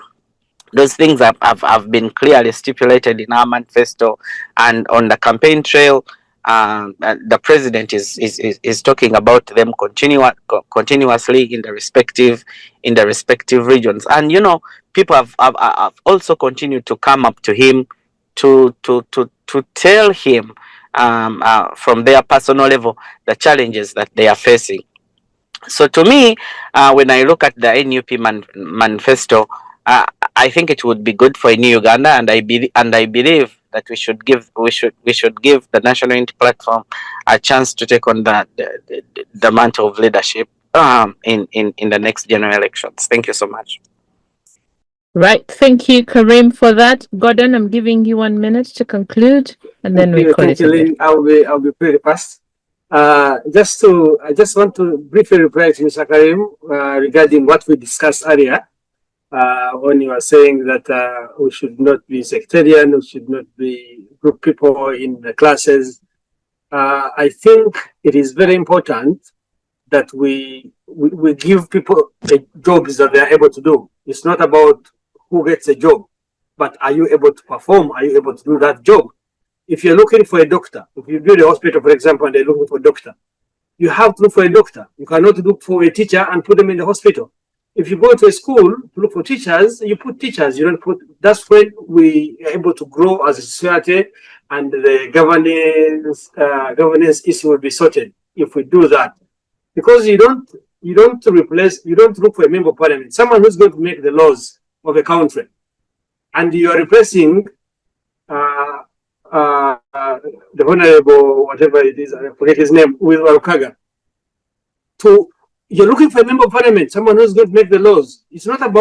Those things have been clearly stipulated in our manifesto, and on the campaign trail, the president is talking about them continuously in the respective regions. And people have also continued to come up to him to tell him from their personal level the challenges that they are facing. So to me, when I look at the NUP manifesto, I think it would be good for a new Uganda, and I believe that we should give the National Unity Platform a chance to take on the mantle of leadership in the next general elections. Thank you so much. Right. Thank you, Karim, for that. Gordon, I'm giving you 1 minute to conclude, and then we call it a day. I'll be pretty fast. I just want to briefly reply to Mr. Karim regarding what we discussed earlier. When you are saying that we should not be sectarian, we should not be group people in the classes. I think it is very important that we give people jobs that they are able to do. It's not about who gets a job, but are you able to perform? Are you able to do that job? If you're looking for a doctor, if you build a hospital, for example, and they're looking for a doctor, you have to look for a doctor. You cannot look for a teacher and put them in the hospital. If you go to a school to look for teachers, you put teachers. You don't put. That's when we are able to grow as a society, and the governance issue will be sorted if we do that. Because you don't look for a member of parliament, someone who's going to make the laws of a country, and you are replacing the honorable whatever it is, I forget his name, with Warukaga. You're looking for a member of parliament, someone who's going to make the laws. It's not that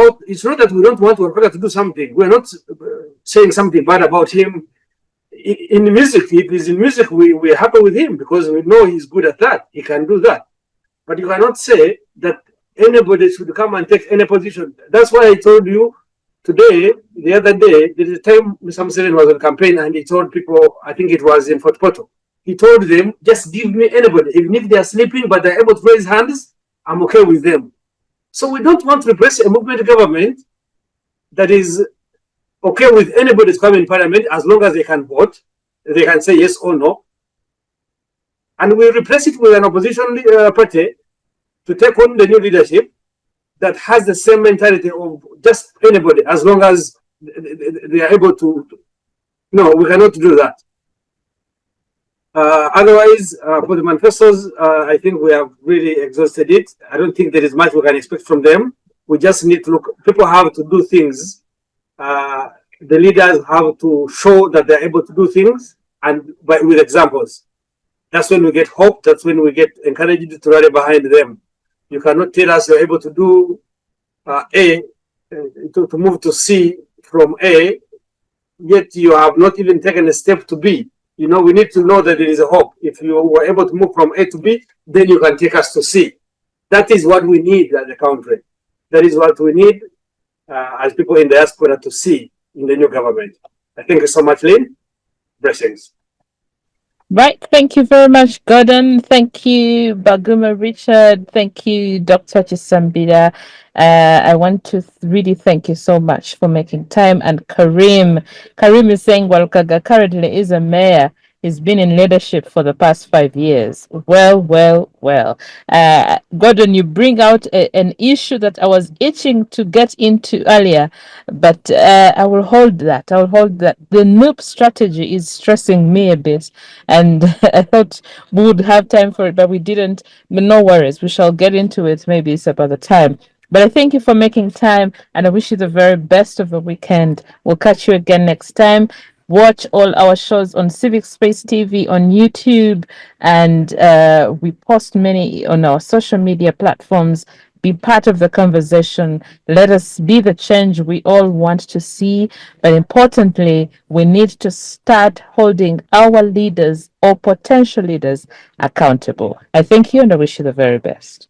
we don't want Warukaga to do something. We're not saying something bad about him. In music, if he's in music, we're happy with him because we know he's good at that. He can do that. But you cannot say that anybody should come and take any position. That's why I told you today, the other day, there is a time Mr. Museveni was on campaign and he told people, I think it was in Fort Portal, he told them, just give me anybody. Even if they are sleeping but they're able to raise hands, I'm okay with them. So we don't want to replace a movement government that is okay with anybody to come in parliament as long as they can vote. They can say yes or no. And we replace it with an opposition party to take on the new leadership that has the same mentality of just anybody, as long as they are able to. No, we cannot do that. Otherwise, for the manifestos, I think we have really exhausted it. I don't think there is much we can expect from them. We just need to look. People have to do things. The leaders have to show that they're able to do things, and with examples. That's when we get hope. That's when we get encouraged to rally behind them. You cannot tell us you're able to do A, to move to C from A, yet you have not even taken a step to B. You know, we need to know that there is a hope. If you were able to move from A to B, then you can take us to C. That is what we need as a country. That is what we need as people in the diaspora to see in the new government. Thank you so much, Lynn. Blessings. Right. Thank you very much, Gordon. Thank you, Baguma Richard. Thank you, Dr. Chisambida. I want to really thank you so much for making time. And Karim is saying Walukaga currently is a mayor. He's been in leadership for the past 5 years. Well. Gordon, you bring out an issue that I was itching to get into earlier, but I will hold that. The NOOP strategy is stressing me a bit, and I thought we would have time for it, but we didn't. But no worries, we shall get into it maybe it's about the time. But I thank you for making time, and I wish you the very best of the weekend. We'll catch you again next time. Watch all our shows on Civic Space TV on YouTube, and we post many on our social media platforms. Be part of the conversation. Let us be the change we all want to see. But importantly, we need to start holding our leaders or potential leaders accountable. I thank you and I wish you the very best.